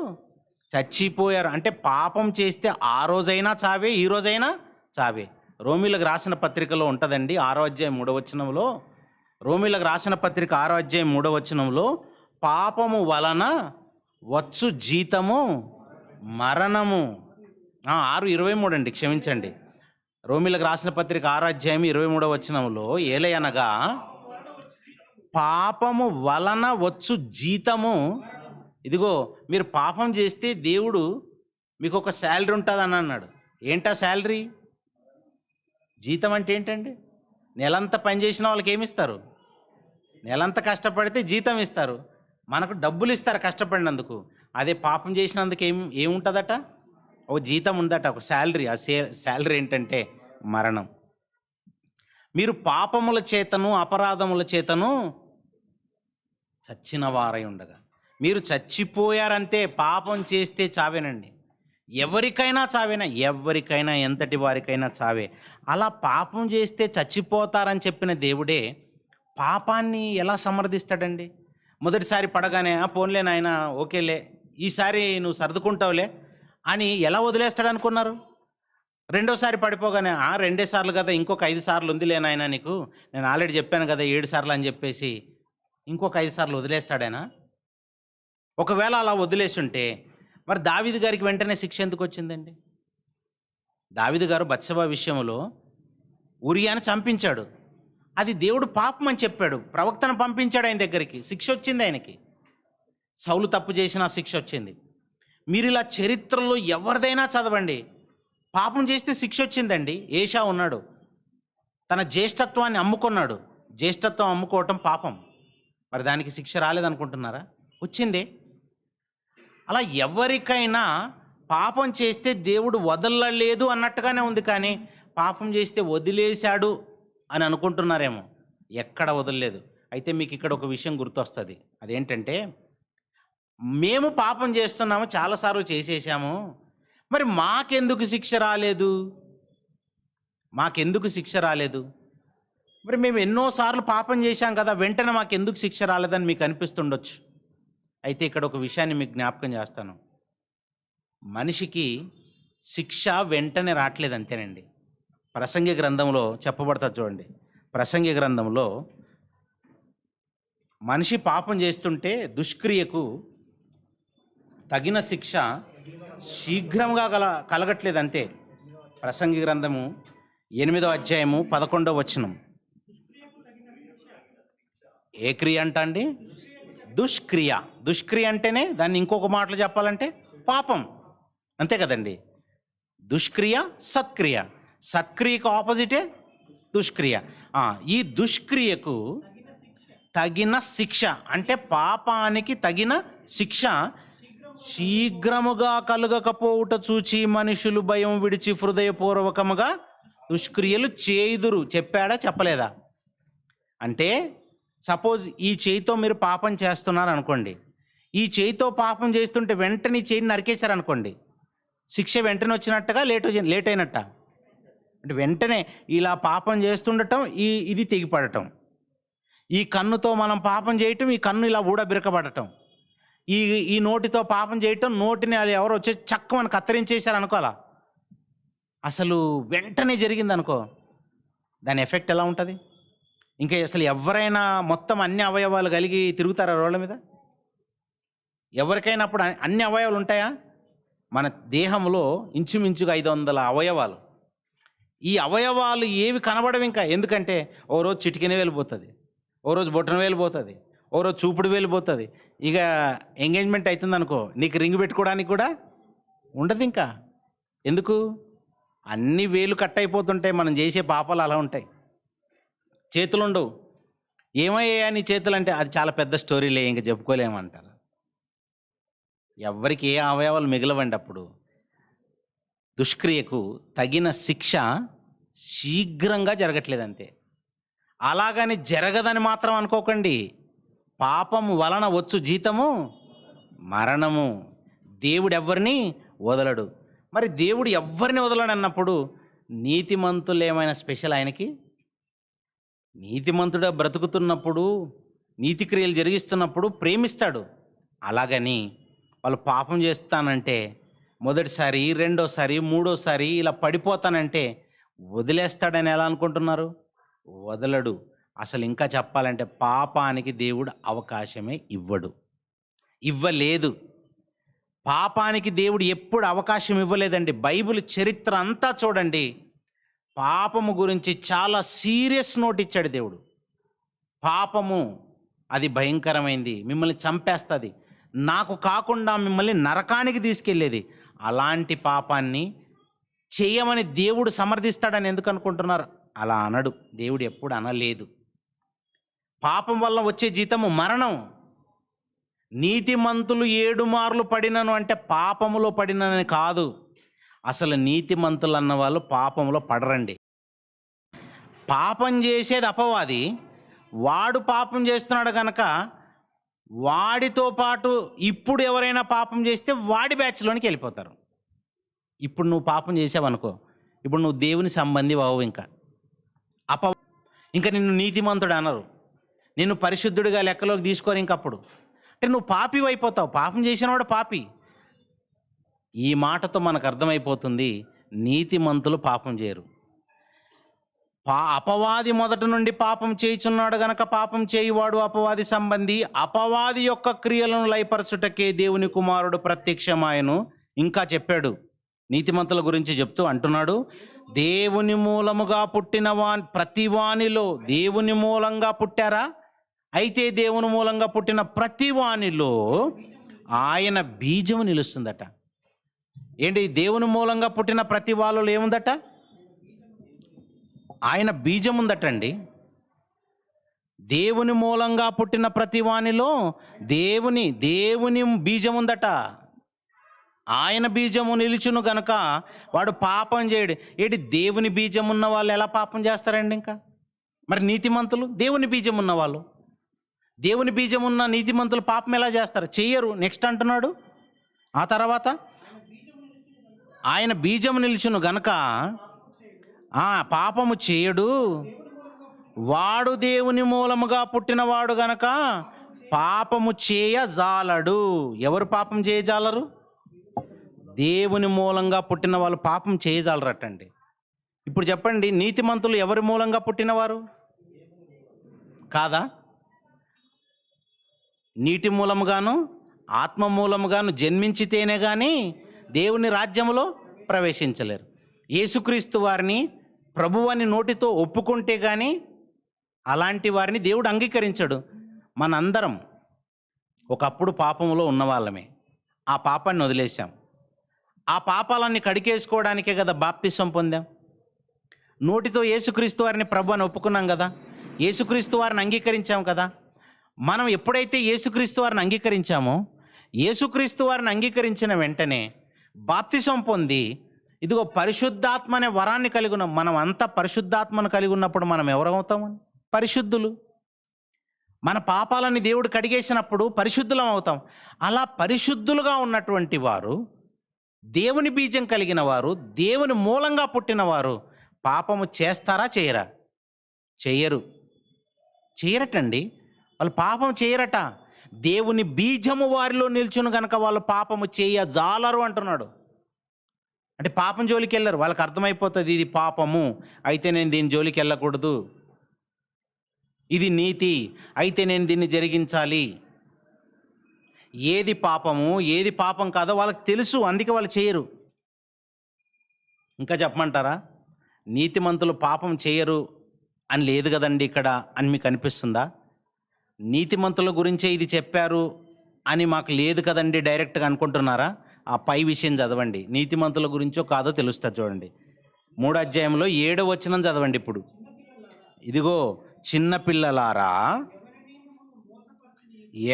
చచ్చిపోయారు. అంటే పాపం చేస్తే ఆ రోజైనా చావే, ఈ రోజైనా చావే. రోమీలకు రాసిన పత్రికలో ఉంటుందండి, 6వ అధ్యాయం 3వ వచనంలో. రోమీలకు రాసిన పత్రిక 6వ అధ్యాయం 3వ వచనంలో, పాపము వలన వచ్చు జీతము మరణము. 6:23 అండి, క్షమించండి. రోమీలకు రాసిన పత్రిక 6వ అధ్యాయం 23వ వచనంలో, ఏలయనగా పాపము వలన వచ్చు జీతము. ఇదిగో మీరు పాపం చేస్తే దేవుడు మీకు ఒక శాలరీ ఉంటుందని అన్నాడు. ఏంటా శాలరీ? జీతం అంటే ఏంటండి? నెలంతా పనిచేసిన వాళ్ళకి ఏమిస్తారు? నెలంతా కష్టపడితే జీతం ఇస్తారు, మనకు డబ్బులు ఇస్తారు కష్టపడినందుకు. అదే పాపం చేసినందుకు ఏముంటుందట? ఒక జీతం ఉందట, ఒక శాలరీ. ఆ శాలరీ ఏంటంటే మరణం. మీరు పాపముల చేతను అపరాధముల చేతను చచ్చిన వారై ఉండగా, మీరు చచ్చిపోయారంతే. పాపం చేస్తే చావేనండి. ఎవరికైనా చావేనా, ఎవరికైనా ఎంతటి వారికైనా చావే. అలా పాపం చేస్తే చచ్చిపోతారని చెప్పిన దేవుడే పాపాన్ని ఎలా సమర్థిస్తాడండి? మొదటిసారి పడగానే పోన్లే నాయన ఓకేలే ఈసారి నువ్వు సర్దుకుంటావులే అని ఎలా వదిలేస్తాడనుకున్నారు? రెండోసారి పడిపోగానే రెండే సార్లు కదా, ఇంకొక 5 సార్లు ఉందిలే నాయన నీకు, నేను ఆల్రెడీ చెప్పాను కదా 7 సార్లు అని చెప్పేసి ఇంకొక 5 సార్లు వదిలేస్తాడేనా? ఒకవేళ అలా వదిలేసుంటే మరి దావీదు గారికి వెంటనే శిక్ష ఎందుకు వచ్చిందండి? దావీదు గారు బత్షెబ విషయంలో ఊరియాని చంపించాడు. అది దేవుడు పాపం అని చెప్పాడు, ప్రవక్తను పంపించాడు ఆయన దగ్గరికి, శిక్ష వచ్చింది ఆయనకి. సౌలు తప్పు చేసిన శిక్ష వచ్చింది. మీరు ఇలా చరిత్రలో ఎవరిదైనా చదవండి, పాపం చేస్తే శిక్ష వచ్చిందండి. ఏషా ఉన్నాడు, తన జ్యేష్ఠత్వాన్ని అమ్ముకున్నాడు. జ్యేష్ఠత్వం అమ్ముకోవటం పాపం, మరి దానికి శిక్ష రాలేదనుకుంటున్నారా? వచ్చిందే. అలా ఎవరికైనా పాపం చేస్తే దేవుడు వదలలేదు అన్నట్టుగానే ఉంది, కానీ పాపం చేస్తే వదిలేశాడు అని అనుకుంటున్నారేమో. ఎక్కడ వదలలేదు. అయితే మీకు ఇక్కడ ఒక విషయం గుర్తొస్తుంది. అదేంటంటే, మేము పాపం చేస్తున్నాము, చాలాసార్లు చేసేసాము, మరి మాకెందుకు శిక్ష రాలేదు? మాకెందుకు శిక్ష రాలేదు? మరి మేము ఎన్నోసార్లు పాపం చేశాం కదా, వెంటనే మాకెందుకు శిక్ష రాలేదని మీకు అనిపిస్తుండొచ్చు. అయితే ఇక్కడ ఒక విషయాన్ని మీకు జ్ఞాపకం చేస్తాను. మనిషికి శిక్ష వెంటనే రావట్లేదు, అంతేనండి. ప్రసంగి గ్రంథంలో చెప్పబడతా చూడండి. ప్రసంగి గ్రంథంలో మనిషి పాపం చేస్తుంటే దుష్క్రియకు తగిన శిక్ష శీఘ్రంగా కలగట్లేదు, అంతే. ప్రసంగి గ్రంథము 8వ అధ్యాయము 11వ వచనం. ఏ క్రియ అంట అండి? దుష్క్రియ. దుష్క్రియ అంటేనే దాన్ని ఇంకొక మాటలు చెప్పాలంటే పాపం, అంతే కదండి. దుష్క్రియ సత్క్రియ, సత్క్రియకు ఆపోజిటే దుష్క్రియ. ఈ దుష్క్రియకు తగిన శిక్ష అంటే పాపానికి తగిన శిక్ష శీఘ్రముగా కలుగకపోవుట చూచి మనుషులు భయం విడిచి హృదయపూర్వకముగా దుష్క్రియలు చేయుదురు. చెప్పాడా చెప్పలేదా? అంటే సపోజ్ ఈ చేయితో మీరు పాపం చేస్తున్నారు అనుకోండి, ఈ చేయితో పాపం చేస్తుంటే వెంటనే చేయిని నరికేశారనుకోండి, శిక్ష వెంటనే వచ్చినట్టుగా లేట్ అయినట్ట? అంటే వెంటనే ఇలా పాపం చేస్తుండటం, ఇది తెగిపడటం. ఈ కన్నుతో మనం పాపం చేయటం, ఈ కన్ను ఇలా ఊడబిరకబడటం. ఈ నోటితో పాపం చేయటం, నోటిని అది ఎవరో వచ్చి చక్కమని కత్తిరించేశారు అనుకోవాలా, అసలు వెంటనే జరిగింది అనుకో, దాని ఎఫెక్ట్ ఎలా ఉంటుంది? ఇంకా అసలు ఎవరైనా మొత్తం అన్ని అవయవాలు కలిగి తిరుగుతారా రోడ్ల మీద? ఎవరికైనా అప్పుడు అన్ని అవయవాలు ఉంటాయా? మన దేహంలో ఇంచుమించుగా 500 అవయవాలు. ఈ అవయవాలు ఏవి కనబడవు ఇంకా, ఎందుకంటే ఓ రోజు చిటికిన వెళ్ళిపోతుంది, ఓ రోజు బొట్టన వెళ్ళిపోతుంది, ఓ రోజు చూపుడు వెళ్ళిపోతుంది. ఇక ఎంగేజ్మెంట్ అవుతుంది అనుకో, నీకు రింగ్ పెట్టుకోవడానికి కూడా ఉండదు ఇంకా. ఎందుకు? అన్ని వేలు కట్ అయిపోతుంటాయి. మనం చేసే పాపాలు అలా ఉంటాయి. చేతులు ఉండవు. ఏమయ్యా నీ చేతులు అంటే అది చాలా పెద్ద స్టోరీలే, ఇంకా చెప్పుకోలేమంటారు. ఎవరికి ఏ అవయవాలు మిగలవండి. అప్పుడు దుష్క్రియకు తగిన శిక్ష శీఘ్రంగా జరగట్లేదు, అంతే. అలాగని జరగదని మాత్రం అనుకోకండి. పాపము వలన వచ్చు జీతము మరణము. దేవుడు ఎవ్వరిని వదలడు. మరి దేవుడు ఎవ్వరిని వదలడు అన్నప్పుడు నీతిమంతులు ఏమైనా స్పెషల్ ఆయనకి? నీతిమంతుడు బ్రతుకుతున్నప్పుడు, నీతి క్రియలు జరిగిస్తున్నప్పుడు ప్రేమిస్తాడు. అలాగని వాళ్ళు పాపం చేస్తానంటే మొదటిసారి, రెండోసారి, మూడోసారి ఇలా పడిపోతానంటే వదిలేస్తాడని ఎలా అనుకుంటున్నారు? వదలడు. అసలు ఇంకా చెప్పాలంటే పాపానికి దేవుడు అవకాశమే ఇవ్వలేదు. పాపానికి దేవుడు ఎప్పుడు అవకాశం ఇవ్వలేదండి. బైబిల్ చరిత్ర అంతా చూడండి, పాపము గురించి చాలా సీరియస్ నోట్ ఇచ్చాడు దేవుడు. పాపము అది భయంకరమైంది, మిమ్మల్ని చంపేస్తుంది, నాకు కాకుండా మిమ్మల్ని నరకానికి తీసుకెళ్ళేది. అలాంటి పాపాన్ని చేయమని దేవుడు సమర్థిస్తాడని ఎందుకు అనుకుంటున్నారు? అలా అనడు. దేవుడు ఎప్పుడు అనలేదు. పాపం వల్ల వచ్చే జీతము మరణం. నీతిమంతులు 7 మార్లు పడినను అంటే పాపములో పడినని కాదు. అసలు నీతిమంతులు అన్న వాళ్ళు పాపంలో పడరండి. పాపం చేసేది అపవాది, వాడు పాపం చేస్తున్నాడు కనుక వాడితో పాటు ఇప్పుడు ఎవరైనా పాపం చేస్తే వాడి బ్యాచ్లోనికి వెళ్ళిపోతారు. ఇప్పుడు నువ్వు పాపం చేసావనుకో, ఇప్పుడు నువ్వు దేవుని సంబంధి అవ్వవు. ఇంకా నిన్ను నీతిమంతుడు అనరు, నిన్ను పరిశుద్ధుడిగా లెక్కలోకి తీసుకోరు ఇంకప్పుడు. అంటే నువ్వు పాపి అయిపోతావు. పాపం చేసినవాడు పాపి. ఈ మాటతో మనకు అర్థమైపోతుంది, నీతిమంతులు పాపం చేయరు. అపవాది మొదటి నుండి పాపం చేయుచున్నాడు గనక పాపం చేయువాడు అపవాది సంబంధి. అపవాది యొక్క క్రియలను లయపరచుటకే దేవుని కుమారుడు ప్రత్యక్షమాయను. ఇంకా చెప్పాడు, నీతిమంతుల గురించి చెప్తూ అంటున్నాడు, దేవుని మూలముగా పుట్టిన ప్రతివానిలో, దేవుని మూలంగా పుట్టారా? అయితే దేవుని మూలంగా పుట్టిన ప్రతివానిలో ఆయన బీజము నిలుస్తుందట. ఏంటి? దేవుని మూలంగా పుట్టిన ప్రతి వాళ్ళలో ఏముందట? ఆయన బీజం ఉందటండి. దేవుని మూలంగా పుట్టిన ప్రతి వానిలో దేవుని బీజం ఉందట. ఆయన బీజము నిలుచును గనక వాడు పాపం చేయడు. ఏంటి? దేవుని బీజం ఉన్న వాళ్ళు ఎలా పాపం చేస్తారండి? ఇంకా మరి నీతిమంతులు, దేవుని బీజం ఉన్న వాళ్ళు, దేవుని బీజం ఉన్న నీతిమంతులు పాపం ఎలా చేస్తారు? చెయ్యరు. నెక్స్ట్ అంటున్నాడు, ఆ తర్వాత ఆయన బీజము నిలుచును గనక పాపము చేయడు. వాడు దేవుని మూలముగా పుట్టినవాడు గనక పాపము చేయజాలడు. ఎవరు పాపం చేయజాలరు? దేవుని మూలంగా పుట్టిన వాళ్ళు పాపం చేయజాలరటండి. ఇప్పుడు చెప్పండి, నీతిమంతులు ఎవరి మూలంగా పుట్టినవారు కాదా? నీటి మూలముగాను ఆత్మ మూలముగాను జన్మించితేనే కానీ దేవుని రాజ్యములో ప్రవేశించలేరు. యేసుక్రీస్తు వారిని ప్రభువని నోటితో ఒప్పుకుంటే కానీ అలాంటి వారిని దేవుడు అంగీకరించడు. మనందరం ఒకప్పుడు పాపంలో ఉన్నవాళ్ళమే. ఆ పాపాన్ని వదిలేసాం. ఆ పాపాలన్నీ కడిగేసుకోవడానికే కదా బాప్తిసం పొందాం. నోటితో యేసుక్రీస్తు వారిని ప్రభు అని ఒప్పుకున్నాం కదా, యేసుక్రీస్తు వారిని అంగీకరించాం కదా. మనం ఎప్పుడైతే యేసుక్రీస్తు వారిని అంగీకరించామో, యేసుక్రీస్తు వారిని అంగీకరించిన వెంటనే బాప్తిసం పొంది ఇదిగో పరిశుద్ధాత్మ అనే వరాన్ని కలిగి ఉన్నాం. మనం అంతా పరిశుద్ధాత్మను కలిగి ఉన్నప్పుడు మనం ఎవరవుతాం? పరిశుద్ధులు. మన పాపాలని దేవుడు కడిగేసినప్పుడు పరిశుద్ధులం అవుతాం. అలా పరిశుద్ధులుగా ఉన్నటువంటి వారు, దేవుని బీజం కలిగిన వారు, దేవుని మూలంగా పుట్టినవారు పాపము చేస్తారా? చేయరా? చేయరటండి. వాళ్ళు పాపం చేయరట. దేవుని బీజము వారిలో నిల్చును గనక వాళ్ళు పాపము చేయజాలరు అంటున్నాడు. అంటే పాపం జోలికి వెళ్ళరు. వాళ్ళకి అర్థమైపోతుంది, ఇది పాపము అయితే నేను దీని జోలికి వెళ్ళకూడదు, ఇది నీతి అయితే నేను దీన్ని జరిగించాలి. ఏది పాపము ఏది పాపం కాదో వాళ్ళకి తెలుసు, అందుకే వాళ్ళు చేయరు. ఇంకా చెప్పమంటారా? నీతిమంతులు పాపం చేయరు అని లేదు కదండి ఇక్కడ అని మీకు అనిపిస్తుందా? నీతిమంతుల గురించే ఇది చెప్పారు అని మాకు లేదు కదండి డైరెక్ట్గా అనుకుంటున్నారా? ఆ పై విషయం చదవండి, నీతిమంతుల గురించో కాదో తెలుస్తుంది. చూడండి, 3వ అధ్యాయంలో 7వ వచనం చదవండి. ఇప్పుడు ఇదిగో, చిన్నపిల్లలారా,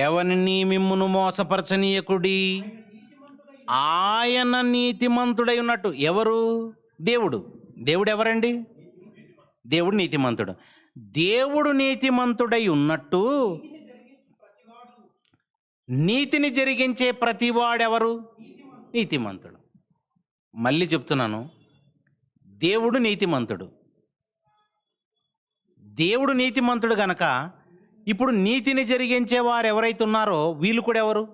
ఎవరిని మిమ్మును మోసపరచనీయకుడి, ఆయన నీతిమంతుడై ఉన్నట్టు. ఎవరు? దేవుడు. దేవుడు ఎవరండి? దేవుడు నీతిమంతుడు. దేవుడు నీతిమంతుడై ఉన్నట్టు నీతిని జరిగించే ప్రతివాడెవరు? నీతిమంతుడు. మళ్ళీ చెప్తున్నాను, దేవుడు నీతిమంతుడు. దేవుడు నీతిమంతుడు గనక ఇప్పుడు నీతిని జరిగించే వారు ఎవరైతే ఉన్నారో వీళ్ళు కూడా ఎవరు?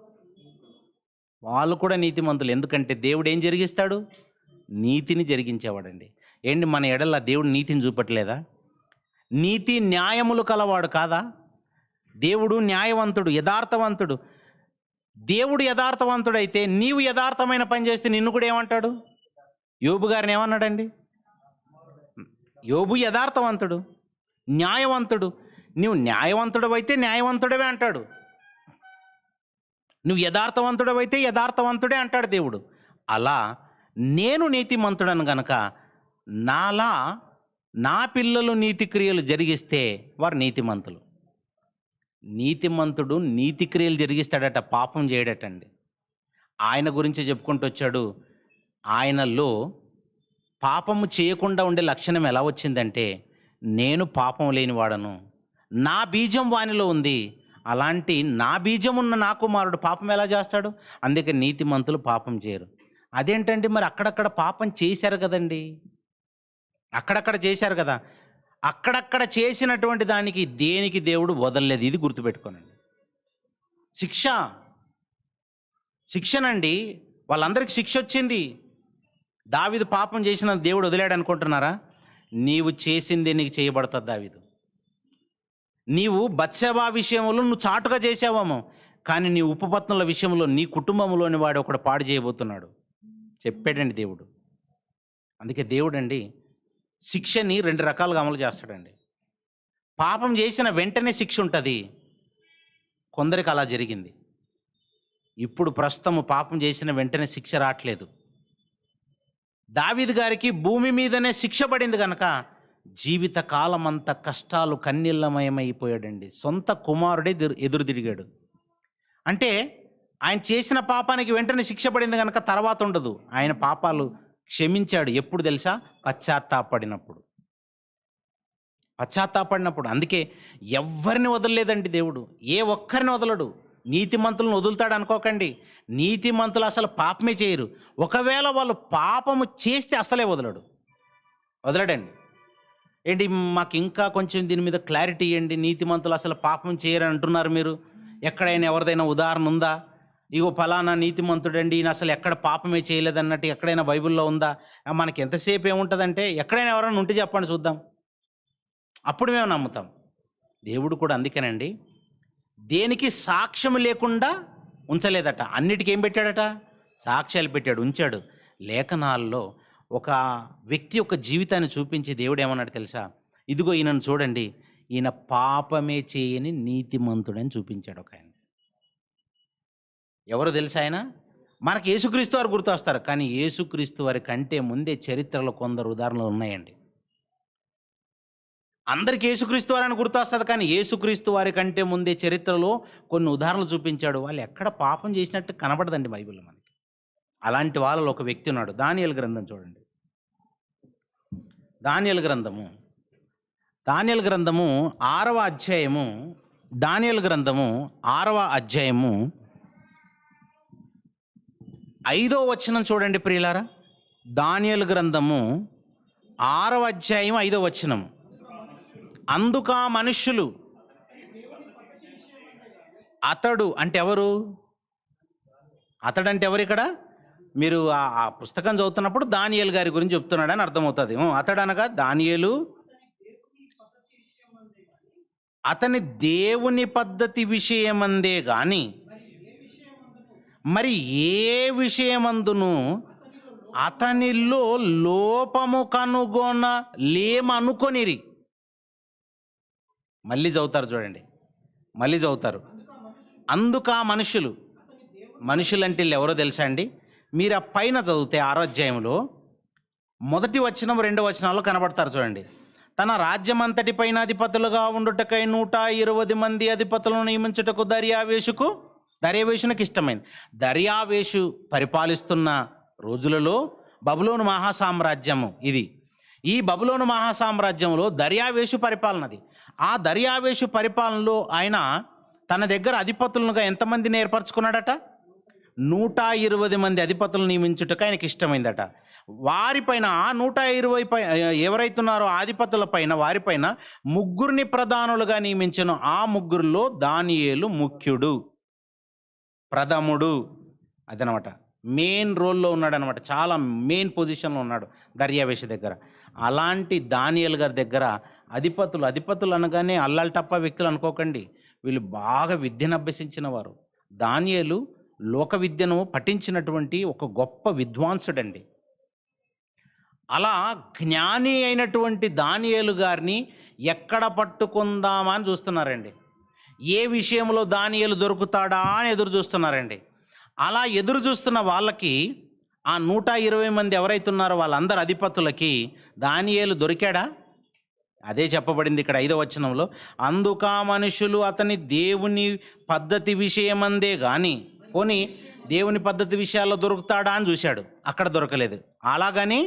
వాళ్ళు కూడా నీతిమంతులు. ఎందుకంటే దేవుడు ఏం జరిగిస్తాడు? నీతిని జరిగించేవాడండి. ఏంటి, మన ఎడల దేవుడు నీతిని చూపట్లేదా? నీతి న్యాయములు కలవాడు కాదా? దేవుడు న్యాయవంతుడు, యథార్థవంతుడు. దేవుడు యథార్థవంతుడైతే నీవు యథార్థమైన పని చేస్తే నిన్ను కూడా ఏమంటాడు? యోబు గారిని ఏమన్నాడండి? యోబు యథార్థవంతుడు, న్యాయవంతుడు. నువ్వు న్యాయవంతుడు అయితే న్యాయవంతుడవే అంటాడు, నువ్వు యథార్థవంతుడు అయితే యథార్థవంతుడే అంటాడు దేవుడు. అలా నేను నీతిమంతుడను గనక నాలా నా పిల్లలు నీతి క్రియలు జరిగిస్తే వారు నీతిమంతులు. నీతిమంతుడు నీతి క్రియలు జరిగిస్తాడట, పాపం చేయడటండి. ఆయన గురించి చెప్పుకుంటూ వచ్చాడు. ఆయనలో పాపము చేయకుండా ఉండే లక్షణం ఎలా వచ్చిందంటే, నేను పాపం లేనివాడను, నా బీజం వానిలో ఉంది. అలాంటి నా బీజం ఉన్న నా కుమారుడు పాపం ఎలా చేస్తాడు? అందుకే నీతిమంతులు పాపం చేయరు. అదేంటండి మరి అక్కడక్కడ పాపం చేశారు కదండి, అక్కడక్కడ చేశారు కదా. అక్కడక్కడ చేసినటువంటి దానికి దేనికి దేవుడు వదలలేదు. ఇది గుర్తుపెట్టుకోనండి. శిక్ష శిక్షనండి, వాళ్ళందరికీ శిక్ష వచ్చింది. దావీదు పాపం చేసిన దేవుడు వదిలాడు అనుకుంటున్నారా? నీవు చేసిందే నీకు చేయబడుతుంది. దావీదు, నీవు బత్షెబా విషయంలో నువ్వు చాటుగా చేసావేమో, కానీ నీ ఉపపత్నుల విషయంలో నీ కుటుంబంలోని వాడు ఒకడు పాడు చేయబోతున్నాడు చెప్పాడండి దేవుడు. అందుకే దేవుడండి శిక్షని 2 రకాలుగా అమలు చేస్తాడండి. పాపం చేసిన వెంటనే శిక్ష ఉంటుంది. కొందరికి అలా జరిగింది. ఇప్పుడు ప్రస్తుతం పాపం చేసిన వెంటనే శిక్ష రావట్లేదు. దావీదు గారికి భూమి మీదనే శిక్ష పడింది కనుక జీవిత కాలం అంతా కష్టాలు కన్నీళ్ళమయమైపోయాడండి. సొంత కుమారుడే ఎదురు తిరిగాడు. అంటే ఆయన చేసిన పాపానికి వెంటనే శిక్ష పడింది కనుక తర్వాత ఉండదు. ఆయన పాపాలు క్షమించాడు. ఎప్పుడు తెలుసా? పశ్చాత్తాపడినప్పుడు. అందుకే ఎవ్వరిని వదలలేదండి దేవుడు. ఏ ఒక్కరిని వదలడు. నీతిమంతులను వదులుతాడు అనుకోకండి. నీతిమంతులు అసలు పాపమే చేయరు. ఒకవేళ వాళ్ళు పాపము చేస్తే అసలే వదలడండి. ఏంటి, మాకు ఇంకా కొంచెం దీని మీద క్లారిటీ ఇవ్వండి. నీతిమంతులు అసలు పాపం చేయరని అంటున్నారు మీరు. ఎక్కడైనా ఎవరిదైనా ఉదాహరణ ఉందా? ఇగో ఫలానా నీతిమంతుడండి, ఈయన అసలు ఎక్కడ పాపమే చేయలేదన్నట్టు ఎక్కడైనా బైబిల్లో ఉందా? మనకి ఎంతసేపు ఏముంటుందంటే ఎక్కడైనా ఎవరైనా ఉంటే చెప్పండి చూద్దాం, అప్పుడు మేము నమ్ముతాం. దేవుడు కూడా అందుకేనండి దేనికి సాక్ష్యం లేకుండా ఉంచలేదట. అన్నిటికీ ఏం పెట్టాడట? సాక్ష్యాలు పెట్టాడు, ఉంచాడు. లేఖనాల్లో ఒక వ్యక్తి యొక్క జీవితాన్ని చూపించి దేవుడు ఏమన్నాడు తెలుసా? ఇదిగో ఈయనను చూడండి, ఈయన పాపమే చేయని నీతిమంతుడని చూపించాడు ఒక ఆయన. ఎవరు తెలుసా ఆయన? మనకి యేసుక్రీస్తు వారు గుర్తు వస్తారు, కానీ యేసుక్రీస్తు వారి కంటే ముందే చరిత్రలో కొందరు ఉదాహరణలు ఉన్నాయండి. అందరికి యేసుక్రీస్తు వారని గుర్తు వస్తుంది, కానీ యేసుక్రీస్తు వారి కంటే ముందే చరిత్రలో కొన్ని ఉదాహరణలు చూపించాడు. వాళ్ళు ఎక్కడ పాపం చేసినట్టు కనబడదండి బైబిల్లో మనకి. అలాంటి వాళ్ళలో ఒక వ్యక్తి ఉన్నాడు. దానియేలు గ్రంథం చూడండి. దానియేలు గ్రంథము 6వ అధ్యాయము. దానియేలు గ్రంథము 6వ అధ్యాయము 5వ వచనం చూడండి ప్రియులారా. దానియేలు గ్రంథము 6వ అధ్యాయం 5వ వచనం. అందుకా మనుష్యులు, అతడు అంటే ఎవరు? అతడంటే ఎవరు? ఇక్కడ మీరు ఆ పుస్తకం చదువుతున్నప్పుడు దానియేలు గారి గురించి చెప్తున్నాడని అర్థమవుతుంది. అతడు అనగా దానియేలు అతని దేవుని పద్ధతి విషయమందే గాని మరి ఏ విషయమందును అతనిలో లోపము కనుగొన లేమనుకొనిరి. మళ్ళీ చదువుతారు. అందుకా మనుషులంటే ఎవరో తెలుసా అండి? మీరు ఆ పైన చదివితే 6వ అధ్యాయంలో 1వ వచనం 2వ వచనాల్లో కనబడతారు చూడండి. తన రాజ్యమంతటి పైన అధిపతులుగా ఉండుటకై 120 మంది అధిపతులను నియమించుటకు దర్యావేషునికి ఇష్టమైంది. దర్యావేషు పరిపాలిస్తున్న రోజులలో బబులోను మహాసామ్రాజ్యము ఇది. ఈ బబులోను మహాసామ్రాజ్యంలో దర్యావేషు పరిపాలనది. ఆ దర్యావేషు పరిపాలనలో ఆయన తన దగ్గర అధిపతులుగా ఎంతమందిని ఏర్పరచుకున్నాడట? 120 మంది అధిపతులను నియమించుటకు ఆయనకి ఇష్టమైందట. వారిపైన ఆ 120 ఎవరైతున్నారో ఆధిపతుల పైన వారిపైన 3 ప్రధానులుగా నియమించను. ఆ 3లో దానియేలు ముఖ్యుడు, ప్రథముడు. అదనమాట, మెయిన్ రోల్లో ఉన్నాడు అనమాట. చాలా మెయిన్ పొజిషన్లో ఉన్నాడు దర్యావేషు దగ్గర. అలాంటి దానియేలు గారి దగ్గర అధిపతులు అనగానే అల్లల్టప్ప వ్యక్తులు అనుకోకండి. వీళ్ళు బాగా విద్యను అభ్యసించిన వారు. దానియేలు లోక విద్యను పఠించినటువంటి ఒక గొప్ప విద్వాంసుడండి. అలా జ్ఞాని అయినటువంటి దానియేలు గారిని ఎక్కడ పట్టుకుందామా అని చూస్తున్నారండి. ఏ విషయంలో దానియేలు దొరుకుతాడా అని ఎదురు చూస్తున్నారండి. అలా ఎదురు చూస్తున్న వాళ్ళకి ఆ 120 మంది ఎవరైతే ఉన్నారో వాళ్ళందరు అధిపతులకి దానియేలు దొరికాడా? అదే చెప్పబడింది ఇక్కడ 5వ వచనంలో. అందుకా మనుషులు అతని దేవుని పద్ధతి విషయమందే గాని, పోనీ దేవుని పద్ధతి విషయాల్లో దొరుకుతాడా అని చూశాడు, అక్కడ దొరకలేదు. అలాగని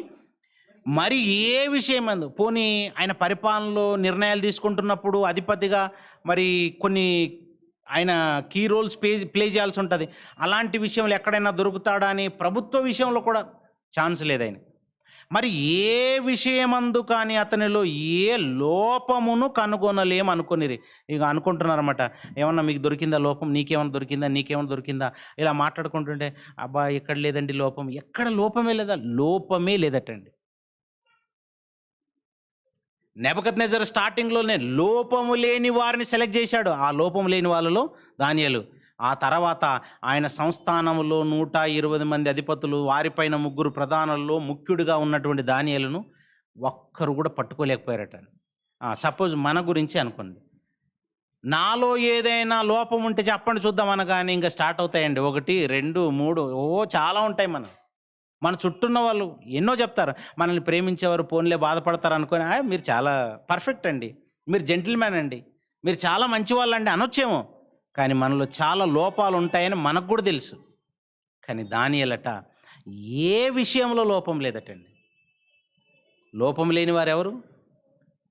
మరి ఏ విషయమందు, పోనీ ఆయన పరిపాలనలో నిర్ణయాలు తీసుకుంటున్నప్పుడు అధిపతిగా మరి కొన్ని ఆయన కీ రోల్స్ ప్లే చేయాల్సి ఉంటుంది. అలాంటి విషయంలో ఎక్కడైనా దొరుకుతాడా అని ప్రభుత్వ విషయంలో కూడా ఛాన్స్ లేదు ఆయన. మరి ఏ విషయమందు కానీ అతనిలో ఏ లోపమును కనుగొనలేమనుకొనిరి. ఇక అనుకుంటున్నారన్నమాట. ఏమన్నా మీకు దొరికిందా లోపం? నీకేమన్నా దొరికిందా? నీకేమన్నా దొరికిందా? ఇలా మాట్లాడుకుంటుంటే అబ్బా ఎక్కడ లేదండి లోపం. ఎక్కడ లోపమే లేదా? లోపమే లేదటండి. నెబుకద్నెజర్ స్టార్టింగ్‌లోనే లోపము లేని వారిని సెలెక్ట్ చేశాడు. ఆ లోపం లేని వాళ్ళలో దానియేలు. ఆ తర్వాత ఆయన సంస్థానములో 120 మంది అధిపతులు, వారిపైన 3 ప్రధానుల్లో ముఖ్యుడిగా ఉన్నటువంటి దానియేలును ఒక్కరు కూడా పట్టుకోలేకపోయారట. సపోజ్ మన గురించి అనుకోండి. నాలో ఏదైనా లోపం ఉంటే చెప్పండి చూద్దాం అనగానే ఇంకా స్టార్ట్ అవుతాయండి. 1, 2, 3 చాలా ఉంటాయి మన చుట్టూ ఉన్న వాళ్ళు ఎన్నో చెప్తారు. మనల్ని ప్రేమించేవారు పోన్లే బాధపడతారు అనుకొని మీరు చాలా పర్ఫెక్ట్ అండి, మీరు జెంటిల్‌మ్యాన్ అండి, మీరు చాలా మంచి వాళ్ళండి అనొచ్చేమో. కానీ మనలో చాలా లోపాలు ఉంటాయని మనకు కూడా తెలుసు. కానీ దానియేలట ఏ విషయంలో లోపం లేదటండి. లోపం లేని వారెవరు?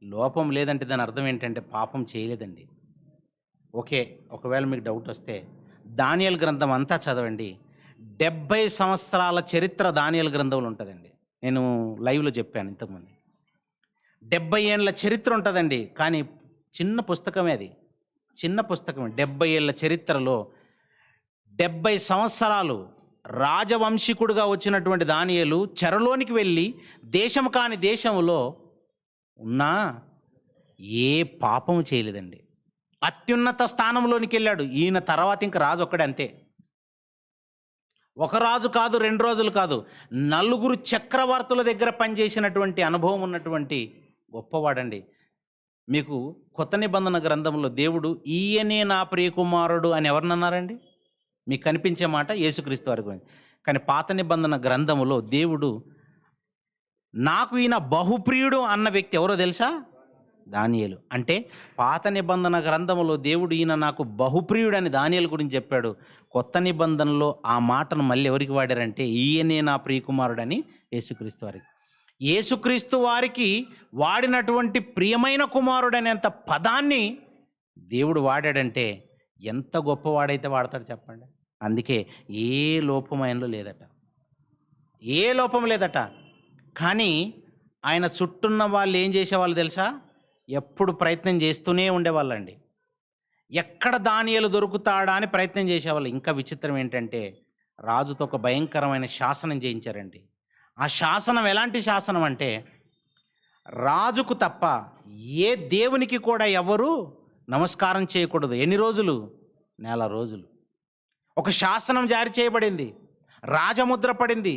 లోపం లేదంటే దాని అర్థం ఏంటంటే పాపం చేయలేదండి. ఓకే, ఒకవేళ మీకు డౌట్ వస్తే దానియేలు గ్రంథం అంతా చదవండి. 70 సంవత్సరాల చరిత్ర దానియేలు గ్రంథంలో ఉంటుందండి. నేను లైవ్లో చెప్పాను ఇంతకుముందు. 70 ఏళ్ళ చరిత్ర ఉంటుందండి. కానీ చిన్న పుస్తకమే అది, చిన్న పుస్తకమే. 70 ఏళ్ళ చరిత్రలో 70 సంవత్సరాలు రాజవంశీకుడుగా వచ్చినటువంటి దానియేలు చెరలోనికి వెళ్ళి దేశం కాని దేశంలో ఉన్నా ఏ పాపం చేయలేదండి. అత్యున్నత స్థానంలోనికి వెళ్ళాడు. ఈయన తర్వాత ఇంక రాజు ఒక్కడే, అంతే. ఒక రాజు కాదు, 2 రోజులు కాదు, 4 చక్రవర్తుల దగ్గర పనిచేసినటువంటి అనుభవం ఉన్నటువంటి గొప్పవాడండి. మీకు కొత్త నిబంధన గ్రంథంలో దేవుడు ఈయనే నా ప్రియకుమారుడు అని ఎవరినన్నారండి? మీకు కనిపించే మాట యేసుక్రీస్తు వారి గురించి. కానీ పాత నిబంధన గ్రంథములో దేవుడు నాకు ఈయన బహుప్రియుడు అన్న వ్యక్తి ఎవరో తెలుసా? దానియేలు. అంటే పాత నిబంధన గ్రంథములో దేవుడు ఈయన నాకు బహుప్రియుడని దానియేలు గురించి చెప్పాడు. కొత్త నిబంధనలో ఆ మాటను మళ్ళీ ఎవరికి వాడారంటే ఈయనే నా ప్రియకుమారుడని యేసుక్రీస్తు వారికి. యేసుక్రీస్తు వారికి వాడినటువంటి ప్రియమైన కుమారుడనేంత పదాన్ని దేవుడు వాడాడంటే ఎంత గొప్పవాడైతే వాడతాడు చెప్పండి. అందుకే ఏ లోపమైనలో లేదట, ఏ లోపం లేదట. కానీ ఆయన చుట్టూన్న వాళ్ళు ఏం చేసేవాళ్ళు తెలుసా? ఎప్పుడు ప్రయత్నం చేస్తూనే ఉండేవాళ్ళండి. ఎక్కడ దానియేలు దొరుకుతాడా అని ప్రయత్నం చేసేవాళ్ళు. ఇంకా విచిత్రం ఏంటంటే రాజుతో ఒక భయంకరమైన శాసనం చేయించారండి. ఆ శాసనం ఎలాంటి శాసనం అంటే రాజుకు తప్ప ఏ దేవునికి కూడా ఎవరు నమస్కారం చేయకూడదు. ఎన్ని రోజులు? 4 రోజులు. ఒక శాసనం జారీ చేయబడింది, రాజముద్ర పడింది.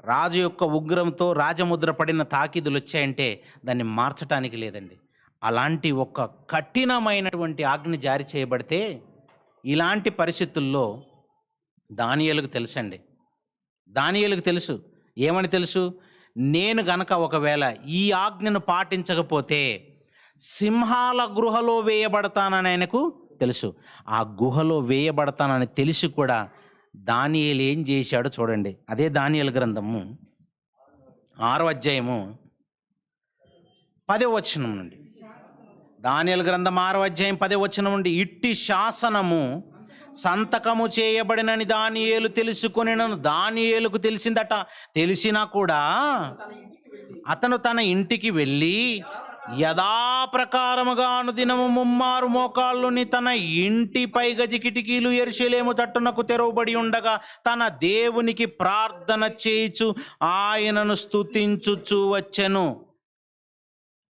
రాజు యొక్క ఉగ్రంతో రాజముద్ర పడిన తాకీదులు వచ్చాయంటే దాన్ని మార్చటానికి లేదండి. అలాంటి ఒక కఠినమైనటువంటి ఆజ్ఞ జారీ చేయబడితే ఇలాంటి పరిస్థితుల్లో దానియేలుకు తెలుసండి. దానియేలుకు తెలుసు. ఏమని తెలుసు? నేను గనక ఒకవేళ ఈ ఆజ్ఞను పాటించకపోతే సింహాల గుహలో వేయబడతానని ఆయనకు తెలుసు. ఆ గుహలో వేయబడతానని తెలిసి కూడా దానియేలు ఏం చేశాడో చూడండి. అదే దానియేలు గ్రంథము 6వ అధ్యాయము 10వ వచనం నుండి. దానియేలు గ్రంథం 6వ అధ్యాయం 10వ వచనం నుండి. ఇట్టి శాసనము సంతకము చేయబడినని దానియేలు తెలుసుకొనినను. దానియేలుకు తెలిసిందట. తెలిసినా కూడా అతను తన ఇంటికి వెళ్ళి యథాప్రకారముగా అనుదినము 3 మోకాళ్ళుని తన ఇంటి పైగది కిటికీలు యెరూషలేము తట్టునకు తెరవబడి ఉండగా తన దేవునికి ప్రార్థన చేయుచు ఆయనను స్తుతించుచు వచ్చెను.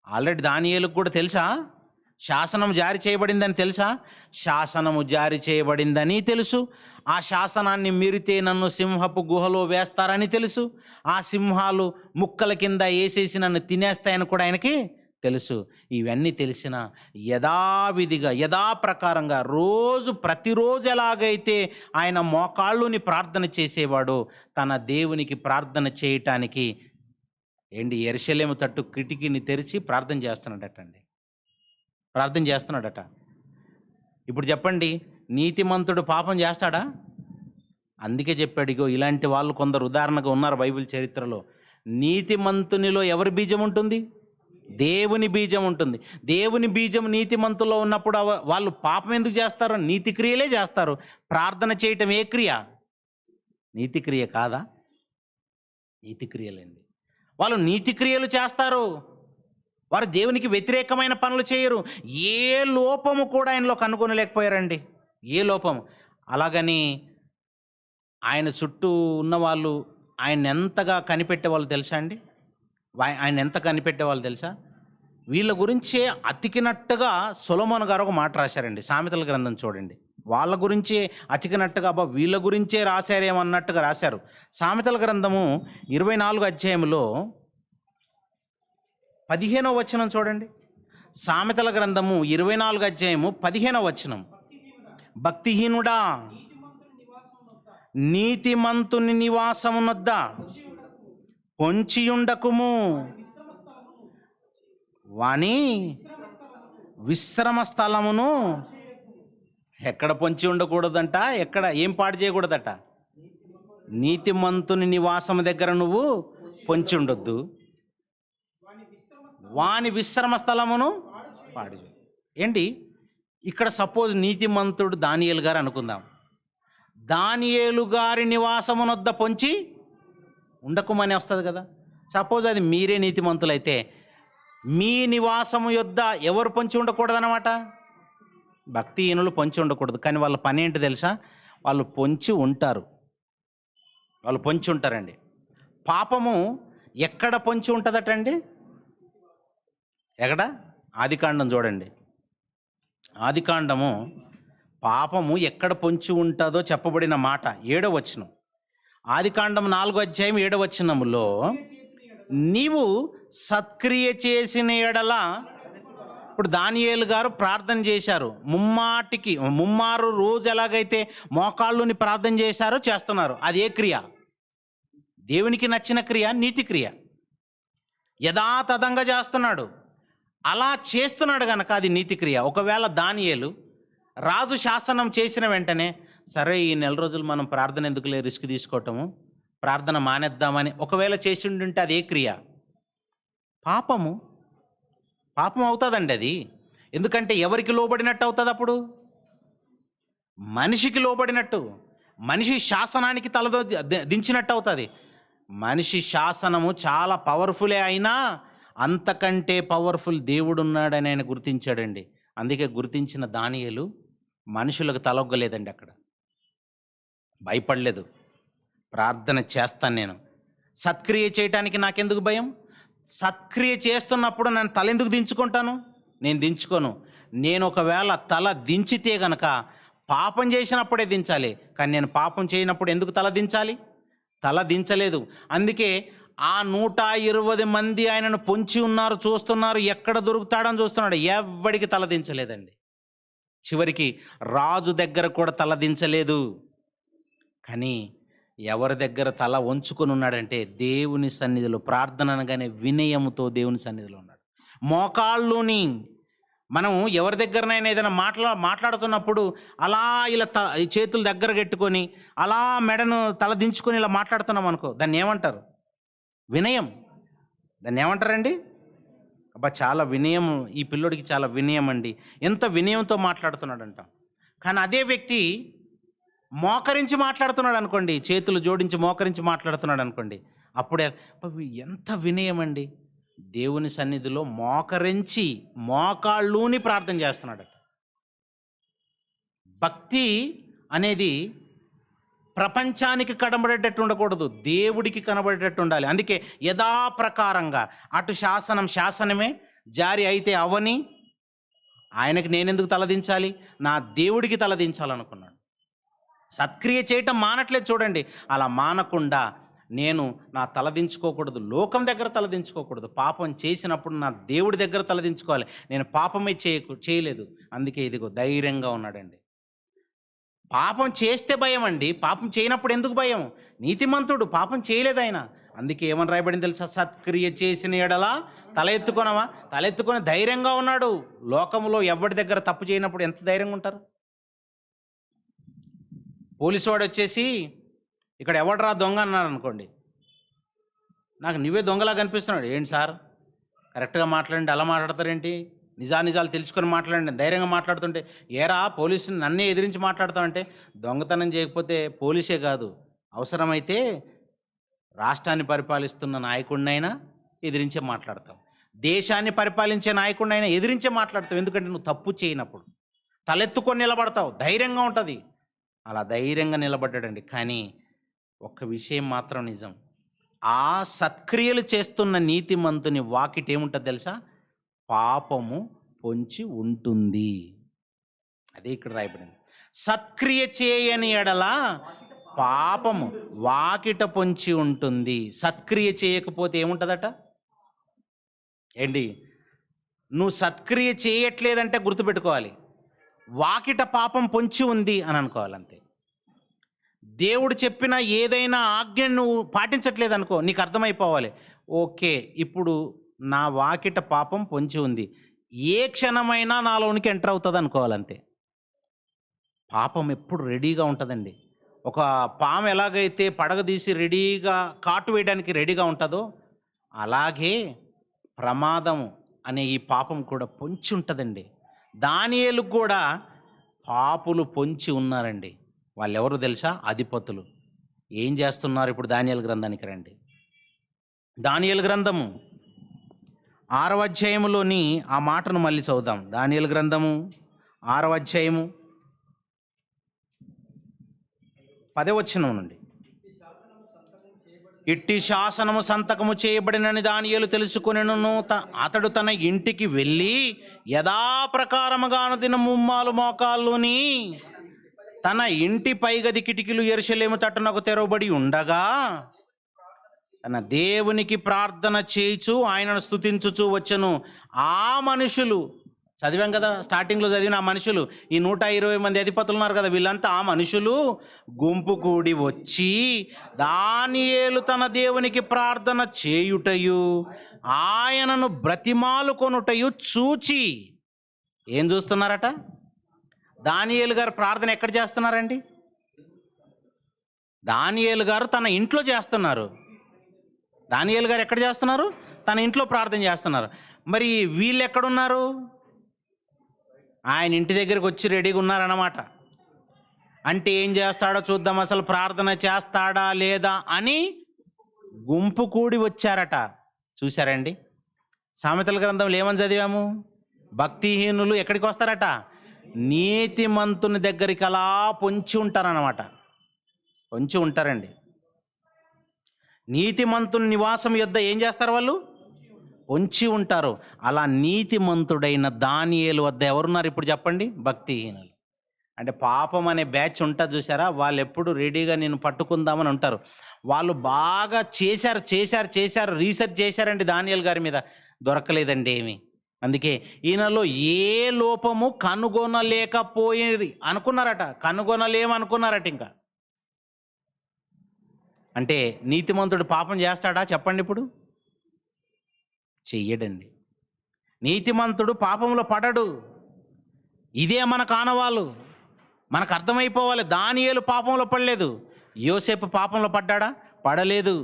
ఆల్రెడీ దానియేలుకు కూడా తెలుసా శాసనం జారీ చేయబడిందని? తెలుసా? శాసనము జారీ చేయబడిందని తెలుసు. ఆ శాసనాన్ని మీరితే నన్ను సింహపు గుహలో వేస్తారని తెలుసు. ఆ సింహాలు ముక్కల కింద వేసేసి నన్ను తినేస్తాయని కూడా ఆయనకి తెలుసు. ఇవన్నీ తెలిసిన యథావిధిగా యథాప్రకారంగా ప్రతిరోజు ఎలాగైతే ఆయన మోకాళ్ళుని ప్రార్థన చేసేవాడు, తన దేవునికి ప్రార్థన చేయటానికి యెరూషలేము తట్టు కిటికీని తెరిచి ప్రార్థన చేస్తున్నాడట. ఇప్పుడు చెప్పండి, నీతిమంతుడు పాపం చేస్తాడా? అందుకే చెప్పాడు, ఇగో ఇలాంటి వాళ్ళు కొందరు ఉదాహరణగా ఉన్నారు బైబిల్ చరిత్రలో. నీతిమంతునిలో ఎవరి బీజం ఉంటుంది? దేవుని బీజం ఉంటుంది. దేవుని బీజం నీతిమంతుల్లో ఉన్నప్పుడు వాళ్ళు పాపం ఎందుకు చేస్తారు? నీతి క్రియలే చేస్తారు. ప్రార్థన చేయటం ఏ క్రియ? నీతి క్రియ కాదా? నీతి క్రియలండి. వాళ్ళు నీతి క్రియలు చేస్తారు. వారు దేవునికి వ్యతిరేకమైన పనులు చేయరు. ఏ లోపము కూడా ఆయనలో కనుగొనలేకపోయారండి. ఏ లోపము. అలాగని ఆయన చుట్టూ ఉన్నవాళ్ళు ఆయన ఎంతగా కనిపెట్టేవాళ్ళు తెలుసా అండి? ఆయన ఎంత కనిపెట్టేవాళ్ళు తెలుసా? వీళ్ళ గురించే అతికినట్టుగా సొలొమోను గారు ఒక మాట రాశారండి. సామెతల గ్రంథం చూడండి. వాళ్ళ గురించే అతికినట్టుగా అబ్బా వీళ్ళ గురించే రాశారేమన్నట్టుగా రాశారు. సామెతల గ్రంథము 24 అధ్యాయంలో 15వ వచనం చూడండి. సామెతల గ్రంథము 24 అధ్యాయము 15వ వచనం. భక్తిహీనుడా నీతిమంతుని నివాసమునొద్ద పొంచియుండకుము, వాని విశ్రమ స్థలమును ఎక్కడ పొంచి ఉండకూడదంట? ఎక్కడ ఏం పాడు చేయకూడదట? నీతిమంతుని నివాసము దగ్గర నువ్వు పొంచి ఉండొద్దు, వాని విశ్రమ స్థలమును పాడు చేయ. ఏంటి ఇక్కడ సపోజ్ నీతిమంతుడు దానియేలు గారు అనుకుందాం. దానియేలు గారి నివాసమునొద్ద పొంచి ఉండకుమని వస్తుంది కదా. సపోజ్ అది మీరే నీతిమంతులైతే మీ నివాసము యొద్ద ఎవరు పొంచి ఉండకూడదన్నమాట? భక్తిహీనులు పొంచి ఉండకూడదు. కానీ వాళ్ళ పని ఏంటి తెలుసా? వాళ్ళు పొంచి ఉంటారు. వాళ్ళు పొంచి ఉంటారండి. పాపము ఎక్కడ పొంచి ఉంటుందటండి? ఎక్కడ? ఆదికాండం చూడండి. ఆదికాండము పాపము ఎక్కడ పొంచి ఉంటుందో చెప్పబడిన మాట 7వ వచనం. ఆదికాండం 4వ అధ్యాయం 7వ వచనములో నీవు సత్క్రియ చేసిన ఎడల, ఇప్పుడు దానియేలు గారు ప్రార్థన చేశారు. ముమ్మారు రోజు ఎలాగైతే మోకాళ్ళుని ప్రార్థన చేశారో చేస్తున్నారు. అది ఏ క్రియ? దేవునికి నచ్చిన క్రియ, నీతి క్రియ. యథాతథంగా చేస్తున్నాడు. అలా చేస్తున్నాడు కనుక అది నీతి క్రియ. ఒకవేళ దానియేలు రాజు శాసనం చేసిన వెంటనే సరే ఈ నెల రోజులు మనం ప్రార్థన ఎందుకులే రిస్క్ తీసుకోవటము, ప్రార్థన మానేద్దామని ఒకవేళ చేసి ఉంటే అది ఏ క్రియ? పాపం అవుతుందండి అది. ఎందుకంటే ఎవరికి లోబడినట్టు అవుతుంది? అప్పుడు మనిషికి లోబడినట్టు, మనిషి శాసనానికి తలదో దించినట్టు అవుతుంది. మనిషి శాసనము చాలా పవర్ఫులే అయినా అంతకంటే పవర్ఫుల్ దేవుడు ఉన్నాడని ఆయన గుర్తించాడండి. అందుకే గుర్తించిన దానియేలు మనుషులకు తలొగ్గలేదండి. అక్కడ భయపడలేదు. ప్రార్థన చేస్తాను నేను. సత్క్రియ చేయటానికి నాకెందుకు భయం? సత్క్రియ చేస్తున్నప్పుడు నేను తల ఎందుకు దించుకుంటాను? నేను దించుకోను. నేను ఒకవేళ తల దించితే గనక పాపం చేసినప్పుడే దించాలి. కానీ నేను పాపం చేయనప్పుడు ఎందుకు తల దించాలి? తల దించలేదు. అందుకే ఆ 120 మంది ఆయనను పొంచి ఉన్నారు, చూస్తున్నారు, ఎక్కడ దొరుకుతాడని చూస్తున్నాడు. ఎవ్వడికి తల దించలేదండి. చివరికి రాజు దగ్గర కూడా తల దించలేదు. కానీ ఎవరి దగ్గర తల వంచుకొని ఉన్నాడంటే దేవుని సన్నిధిలో, ప్రార్థన అనగానే వినయముతో దేవుని సన్నిధిలో ఉన్నాడు. మోకాళ్ళుని మనం ఎవరి దగ్గరనైనా ఏదైనా మాట్లాడుతున్నప్పుడు అలా ఇలా చేతులు దగ్గర పెట్టుకొని అలా మెడను తల దించుకొని ఇలా మాట్లాడుతున్నాం అనుకో, దాన్ని ఏమంటారు? వినయం. దాన్ని ఏమంటారండి? అబ్బా చాలా వినయం, ఈ పిల్లోడికి చాలా వినయం అండి, ఎంత వినయంతో మాట్లాడుతున్నాడంట. కానీ అదే వ్యక్తి మోకరించి మాట్లాడుతున్నాడు అనుకోండి, చేతులు జోడించి మోకరించి మాట్లాడుతున్నాడు అనుకోండి, అప్పుడే ఎంత వినయం అండి. దేవుని సన్నిధిలో మోకరించి మోకాళ్ళుని ప్రార్థన చేస్తున్నాడట. భక్తి అనేది ప్రపంచానికి కనబడేటట్టు ఉండకూడదు, దేవుడికి కనబడేటట్టు ఉండాలి. అందుకే యథాప్రకారంగా అటు శాసనమే జారీ అయితే అవని ఆయనకి నేనెందుకు తలదించాలి? నా దేవుడికి తలదించాలనుకున్నాడు. సత్క్రియ చేయటం మానట్లేదు చూడండి. అలా మానకుండా నేను నా తలదించుకోకూడదు, లోకం దగ్గర తలదించుకోకూడదు. పాపం చేసినప్పుడు నా దేవుడి దగ్గర తలదించుకోవాలి. నేను పాపమే చేయలేదు. అందుకే ఇదిగో ధైర్యంగా ఉన్నాడండి. పాపం చేస్తే భయం అండి, పాపం చేయనప్పుడు ఎందుకు భయం? నీతిమంతుడు, పాపం చేయలేదు ఆయన. అందుకే ఏమని రాయబడింది తెలుసా? సత్క్రియ చేసిన ఎడల తల ఎత్తుకొని ధైర్యంగా ఉన్నాడు. లోకంలో ఎవరి దగ్గర తప్పు చేయనప్పుడు ఎంత ధైర్యంగా ఉంటారు? పోలీసు వాడు వచ్చేసి ఇక్కడ ఎవడరా దొంగ అన్నాడు అనుకోండి, నాకు నువ్వే దొంగలా కనిపిస్తున్నాడు. ఏంటి సార్ కరెక్ట్గా మాట్లాడండి, అలా మాట్లాడతారేంటి? నిజానిజాలు తెలుసుకొని మాట్లాడండి. ధైర్యంగా మాట్లాడుతుంటే, ఏరా పోలీసుని నన్నే ఎదిరించి మాట్లాడతావంటే, దొంగతనం చేయకపోతే పోలీసే కాదు, అవసరమైతే రాష్ట్రాన్ని పరిపాలిస్తున్న నాయకుడినైనా ఎదిరించే మాట్లాడతావు. దేశాన్ని పరిపాలించే నాయకుడినైనా ఎదిరించే మాట్లాడతావు. ఎందుకంటే నువ్వు తప్పు చేయనప్పుడు తలెత్తుకొని నిలబడతావు, ధైర్యంగా ఉంటుంది. అలా ధైర్యంగా నిలబడ్డాడండి. కానీ ఒక్క విషయం మాత్రం నిజం, ఆ సత్క్రియలు చేస్తున్న నీతిమంతుని వాకిట ఏముంటుంది తెలుసా? పాపము పొంచి ఉంటుంది. అదే ఇక్కడ రాయబడింది. సత్క్రియ చేయని ఎడల పాపము వాకిట పొంచి ఉంటుంది. సత్క్రియ చేయకపోతే ఏముంటుందట? ఏంటి, నువ్వు సత్క్రియ చేయట్లేదంటే గుర్తుపెట్టుకోవాలి, వాకిట పాపం పొంచి ఉంది అని అనుకోవాలి అంతే. దేవుడు చెప్పిన ఏదైనా ఆజ్ఞను నువ్వు పాటించట్లేదు అనుకో, నీకు అర్థమైపోవాలి, ఓకే ఇప్పుడు నా వాకిట పాపం పొంచి ఉంది, ఏ క్షణమైనా నాలోనికి ఎంటర్ అవుతుంది అనుకోవాలంతే. పాపం ఎప్పుడు రెడీగా ఉంటుందండి. ఒక పాము ఎలాగైతే పడగ తీసి రెడీగా కాటు వేయడానికి రెడీగా ఉంటుందో, అలాగే ప్రమాదం అనే ఈ పాపం కూడా పొంచి ఉంటుందండి. దానియేలుకు కూడా పాపులు పొంచి ఉన్నారండి. వాళ్ళెవరు తెలుసా? అధిపతులు. ఏం చేస్తున్నారు ఇప్పుడు? దానియేలు గ్రంథానికి రండి. దానియేలు గ్రంథము 6వ అధ్యాయములోని ఆ మాటను మళ్ళీ చదువుదాం. దానియేలు గ్రంథము 6వ అధ్యాయము 10వ వచనం నుండి. ఇట్టి శాసనము సంతకము చేయబడినని దానియేలు తెలుసుకొనెను. అతడు తన ఇంటికి వెళ్ళి యథాప్రకారముగాను దినముమ్మాలు మోకాళ్ళుని తన ఇంటి పైగది కిటికీలు యెరూషలేము తట్టునకు తెరవబడి ఉండగా తన దేవునికి ప్రార్థన చేయుచు ఆయనను స్తుతించుచు వచ్చెను. ఆ మనుషులు చదివాం కదా, స్టార్టింగ్లో చదివిన ఆ మనుషులు, ఈ 120 మంది అధిపతులు ఉన్నారు కదా, వీళ్ళంతా ఆ మనుషులు గుంపు కూడి వచ్చి దానియేలు తన దేవునికి ప్రార్థన చేయుటయు ఆయనను బ్రతిమాలు కొనుటయు చూచి. ఏం చూస్తున్నారట? దానియేలు గారు ప్రార్థన ఎక్కడ చేస్తున్నారండి? దానియేలు గారు తన ఇంట్లో చేస్తున్నారు. దానియేలు గారు ఎక్కడ చేస్తున్నారు? తన ఇంట్లో ప్రార్థన చేస్తున్నారు. మరి వీళ్ళు ఎక్కడున్నారు? ఆయన ఇంటి దగ్గరికి వచ్చి రెడీగా ఉన్నారన్నమాట. అంటే ఏం చేస్తాడో చూద్దాం, అసలు ప్రార్థన చేస్తాడా లేదా అని గుంపు కూడి వచ్చారట. చూశారండి, సామెతల గ్రంథంలో ఏమని చదివాము? భక్తిహీనులు ఎక్కడికి వస్తారట? నీతిమంతుని దగ్గరికి అలా పొంచి ఉంటారన్నమాట. పొంచి ఉంటారండి. నీతిమంతుని నివాసం యొద్ద ఏం చేస్తారు? వాళ్ళు పొంచి ఉంటారు. అలా నీతిమంతుడైన దానియేలు వద్ద ఎవరున్నారు ఇప్పుడు చెప్పండి? భక్తిహీనులు. అంటే పాపం అనే బ్యాచ్ ఉంటుంది చూసారా, వాళ్ళు ఎప్పుడు రెడీగా నేను పట్టుకుందామని ఉంటారు. వాళ్ళు బాగా చేశారు రీసెర్చ్ చేశారండి దానియేలు గారి మీద, దొరకలేదండి ఏమి. అందుకే ఈయనలో ఏ లోపము కనుగొనలేకపోయి అనుకున్నారట, కనుగొనలేమనుకున్నారట. ఇంకా అంటే నీతిమంతుడు పాపం చేస్తాడా చెప్పండి? ఇప్పుడు చెయ్యడండి. నీతిమంతుడు పాపంలో పడడు. ఇదే మనకు ఆనవాళ్ళు, మనకు అర్థమైపోవాలి. దానియేలు పాపంలో పడలేదు. యోసేపు పాపంలో పడ్డాడా? పడలేదు.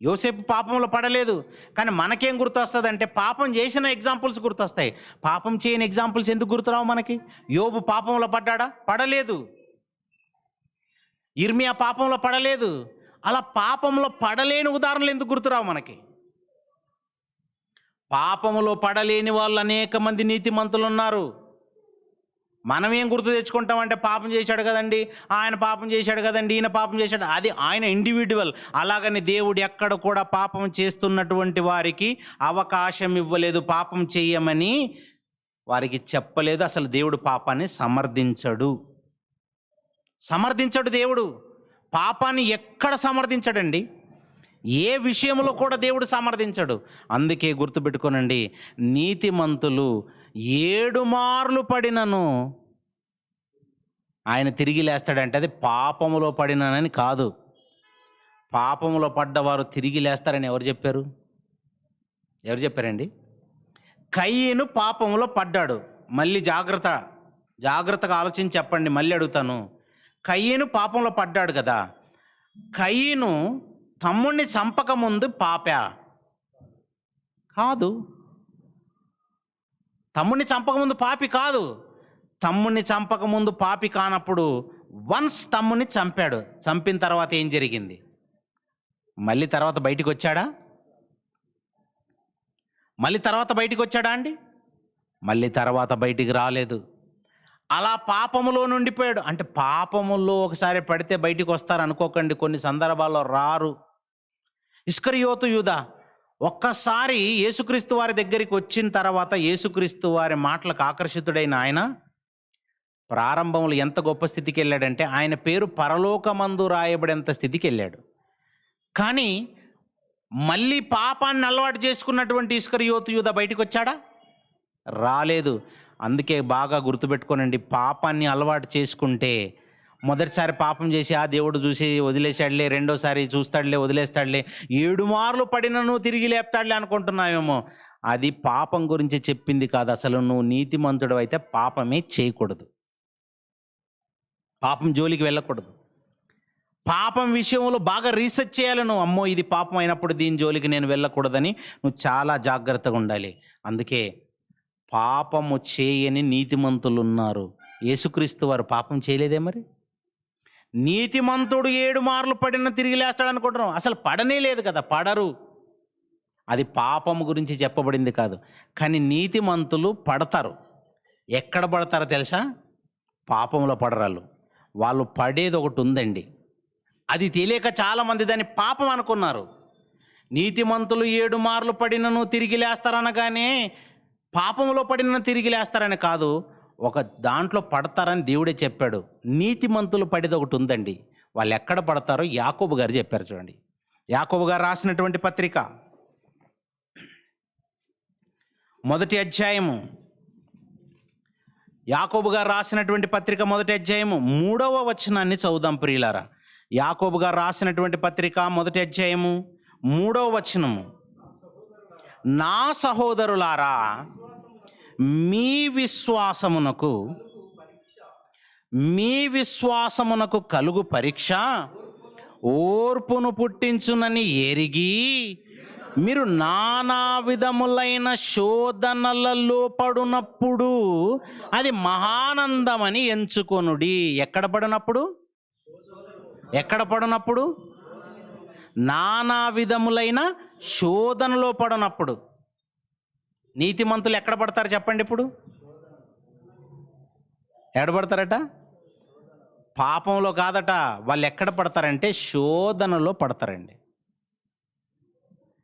యోసేపు పాపంలో పడలేదు. కానీ మనకేం గుర్తొస్తుంది అంటే పాపం చేసిన ఎగ్జాంపుల్స్ గుర్తొస్తాయి. పాపం చేయని ఎగ్జాంపుల్స్ ఎందుకు గుర్తురావు మనకి? యోబు పాపంలో పడ్డాడా? పడలేదు. ఇర్మియా పాపంలో పడలేదు. అలా పాపంలో పడలేని ఉదాహరణలు ఎందుకు గుర్తురావు మనకి? పాపములో పడలేని వాళ్ళు అనేక మంది నీతిమంతులు ఉన్నారు. మనం ఏం గుర్తు తెచ్చుకుంటామంటే పాపం చేశాడు కదండి, ఆయన పాపం చేశాడు కదండి, ఈయన పాపం చేశాడు, అది ఆయన ఇండివిజువల్. అలాగని దేవుడు ఎక్కడ కూడా పాపం చేస్తున్నటువంటి వారికి అవకాశం ఇవ్వలేదు. పాపం చెయ్యమని వారికి చెప్పలేదు. అసలు దేవుడు పాపాన్ని సమర్థించడు. దేవుడు పాపాన్ని ఎక్కడ సమర్థించడండి? ఏ విషయంలో కూడా దేవుడు సమర్థించడు. అందుకే గుర్తుపెట్టుకోనండి, నీతిమంతులు 7 మార్లు పడినను ఆయన తిరిగి లేస్తాడంటే అది పాపములో పడినని కాదు. పాపములో పడ్డవారు తిరిగి లేస్తారని ఎవరు చెప్పారు? ఎవరు చెప్పారండి? కయీను పాపములో పడ్డాడు. మళ్ళీ జాగ్రత్తగా ఆలోచించి చెప్పండి, మళ్ళీ అడుగుతాను. కయీను పాపంలో పడ్డాడు కదా, కయీను తమ్ముడిని చంపక ముందు కాదు. తమ్ముడిని చంపకముందు పాపి కాదు. తమ్ముడిని చంపకముందు పాపి కానప్పుడు వన్స్ తమ్ముడిని చంపాడు. చంపిన తర్వాత ఏం జరిగింది? మళ్ళీ తర్వాత బయటికి వచ్చాడా? మళ్ళీ తర్వాత బయటికి వచ్చాడా అండి? మళ్ళీ తర్వాత బయటికి రాలేదు. అలా పాపములో నుండిపోయాడు. అంటే పాపములో ఒకసారి పడితే బయటికి వస్తారు అనుకోకండి, కొన్ని సందర్భాల్లో రారు. ఇస్కరియోతు యూదా ఒక్కసారి యేసుక్రీస్తు వారి దగ్గరికి వచ్చిన తర్వాత యేసుక్రీస్తు వారి మాటలకు ఆకర్షితుడైన ఆయన ప్రారంభంలో ఎంత గొప్ప స్థితికి వెళ్ళాడంటే ఆయన పేరు పరలోకమందు రాయబడేంత స్థితికి వెళ్ళాడు. కానీ మళ్ళీ పాపాన్ని అలవాటు చేసుకున్నటువంటి ఇస్కరియోతు యూదా బయటికి వచ్చాడా? రాలేదు. అందుకే బాగా గుర్తుపెట్టుకోనండి, పాపాన్ని అలవాటు చేసుకుంటే మొదటిసారి పాపం చేసి ఆ దేవుడు చూసి వదిలేశాడులే, రెండోసారి చూస్తాడులే వదిలేస్తాడులే, 7 మార్లు పడినను తిరిగి లేపుతాడులే అనుకుంటున్నావేమో. అది పాపం గురించి చెప్పింది కాదు. అసలు నువ్వు నీతిమంతుడు అయితే పాపమే చేయకూడదు, పాపం జోలికి వెళ్ళకూడదు. పాపం విషయంలో బాగా రీసెర్చ్ చేయాలి నువ్వు. అమ్మో ఇది పాపం అయినప్పుడు దీని జోలికి నేను వెళ్ళకూడదని నువ్వు చాలా జాగ్రత్తగా ఉండాలి. అందుకే పాపము చేయని నీతిమంతులు ఉన్నారు. యేసుక్రీస్తు వారు పాపం చేయలేదే మరి? నీతిమంతుడు 7 మార్లు పడిన తిరిగి లేస్తాడు అనుకుంటున్నాం. అసలు పడనే లేదు కదా, పడరు. అది పాపము గురించి చెప్పబడింది కాదు. కానీ నీతిమంతులు పడతారు. ఎక్కడ పడతారో తెలుసా? పాపంలో పడరాళ్ళు. వాళ్ళు పడేది ఒకటి ఉందండి, అది తెలియక చాలామంది దాన్ని పాపం అనుకున్నారు. నీతిమంతులు 7 మార్లు పడినను తిరిగి లేస్తారనగానే పాపంలో పడిన తిరిగి లేస్తారని కాదు, ఒక దాంట్లో పడతారని దేవుడే చెప్పాడు. నీతిమంతులు పడేది ఒకటి ఉందండి. వాళ్ళు ఎక్కడ పడతారో యాకోబు గారు చెప్పారు. చూడండి, యాకోబు గారు రాసినటువంటి పత్రిక 1వ అధ్యాయము, యాకోబు గారు రాసినటువంటి పత్రిక 1వ అధ్యాయము 3వ వచనాన్ని చదువుదాం ప్రియులారా. యాకోబు గారు రాసినటువంటి పత్రిక 1వ అధ్యాయము 3వ వచనము, నా సహోదరులారా మీ విశ్వాసమునకు కలుగు పరీక్ష ఓర్పును పుట్టించునని ఎరిగి మీరు నానా విధములైన శోధనలలో పడునప్పుడు అది మహానందమని ఎంచుకొనుడి. ఎక్కడ పడినప్పుడు? నానా విధములైన శోధనలో పడినప్పుడు. నీతిమంతులు ఎక్కడ పడతారు చెప్పండి? ఇప్పుడు ఎక్కడ పడతారట? పాపంలో కాదట. వాళ్ళు ఎక్కడ పడతారంటే శోధనలో పడతారండి.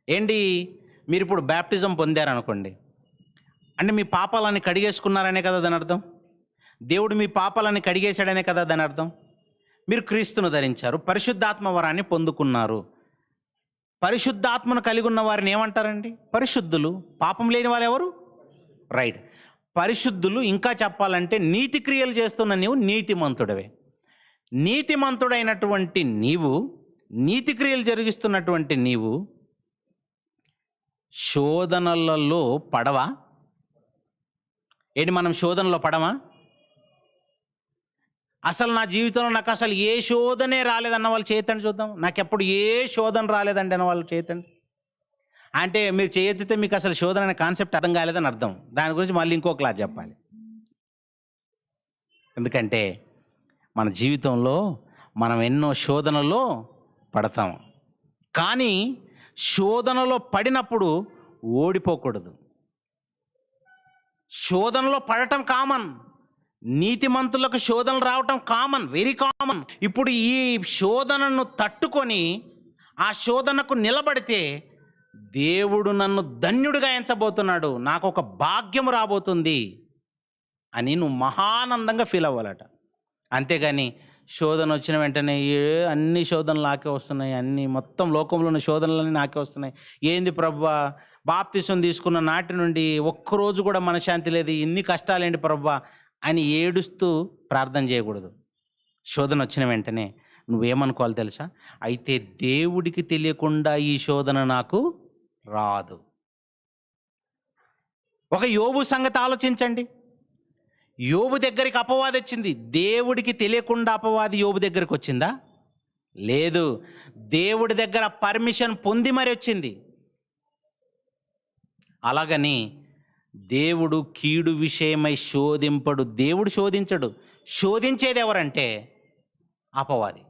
ఏంటి, మీరు ఇప్పుడు బ్యాప్టిజం పొందారనుకోండి, అంటే మీ పాపాలని కడిగేసుకున్నారనే కదా దాని అర్థం. దేవుడు మీ పాపాలని కడిగేశాడనే కదా దాని అర్థం. మీరు క్రీస్తును ధరించారు, పరిశుద్ధాత్మ వరాన్ని పొందుకున్నారు. పరిశుద్ధాత్మను కలిగి ఉన్న వారిని ఏమంటారండి? పరిశుద్ధులు. పాపం లేని వారు ఎవరు? రైట్, పరిశుద్ధులు. ఇంకా చెప్పాలంటే నీతి క్రియలు చేస్తున్న నీవు నీతిమంతుడవే. నీతిమంతుడైనటువంటి నీవు, నీతి క్రియలు జరిగిస్తున్నటువంటి నీవు శోధనలలో పడవా? ఏంటి, మనం శోధనలో పడమా? అసలు నా జీవితంలో నాకు అసలు ఏ శోధనే రాలేదన్న వాళ్ళు చేయతండి చూద్దాం. నాకు ఎప్పుడు ఏ శోధన రాలేదండి అన్న వాళ్ళు చేయతండి. అంటే మీరు చేయెత్తితే మీకు అసలు శోధన అనే కాన్సెప్ట్ అర్థం కాలేదని అర్థం. దాని గురించి మళ్ళీ ఇంకో క్లాస్ చెప్పాలి. ఎందుకంటే మన జీవితంలో మనం ఎన్నో శోధనలో పడతాము. కానీ శోధనలో పడినప్పుడు ఓడిపోకూడదు. శోధనలో పడటం కామన్, నీతిమంతులకు శోధనలు రావటం కామన్, వెరీ కామన్. ఇప్పుడు ఈ శోధనను తట్టుకొని ఆ శోధనకు నిలబడితే దేవుడు నన్ను ధన్యుడిగా ఎంచబోతున్నాడు, నాకు ఒక భాగ్యం రాబోతుంది అని నువ్వు మహానందంగా ఫీల్ అవ్వాలట. అంతేగాని శోధన వచ్చిన వెంటనే అన్ని శోధనలు నాకే వస్తున్నాయి, అన్ని మొత్తం లోకంలో ఉన్న శోధనలన్నీ నాకే వస్తున్నాయి, ఏంది ప్రభువా, బాప్తిసం తీసుకున్న నాటి నుండి ఒక్కరోజు కూడా మనశ్శాంతి లేదు, ఇన్ని కష్టాలేంటి ప్రభువా అని ఏడుస్తూ ప్రార్థన చేయకూడదు. శోధన వచ్చిన వెంటనే నువ్వేమనుకోవాలి తెలుసా? అయితే దేవుడికి తెలియకుండా ఈ శోధన నాకు రాదు. ఒక యోబు సంగతి ఆలోచించండి. యోబు దగ్గరికి అపవాది వచ్చింది, దేవుడికి తెలియకుండా అపవాది యోబు దగ్గరికి వచ్చిందా? లేదు, దేవుడి దగ్గర పర్మిషన్ పొంది మరి వచ్చింది. అలాగని దేవుడు కీడు విషయమై శోధింపడు. దేవుడు శోధించడు. శోధించేది ఎవరంటే అపవాది.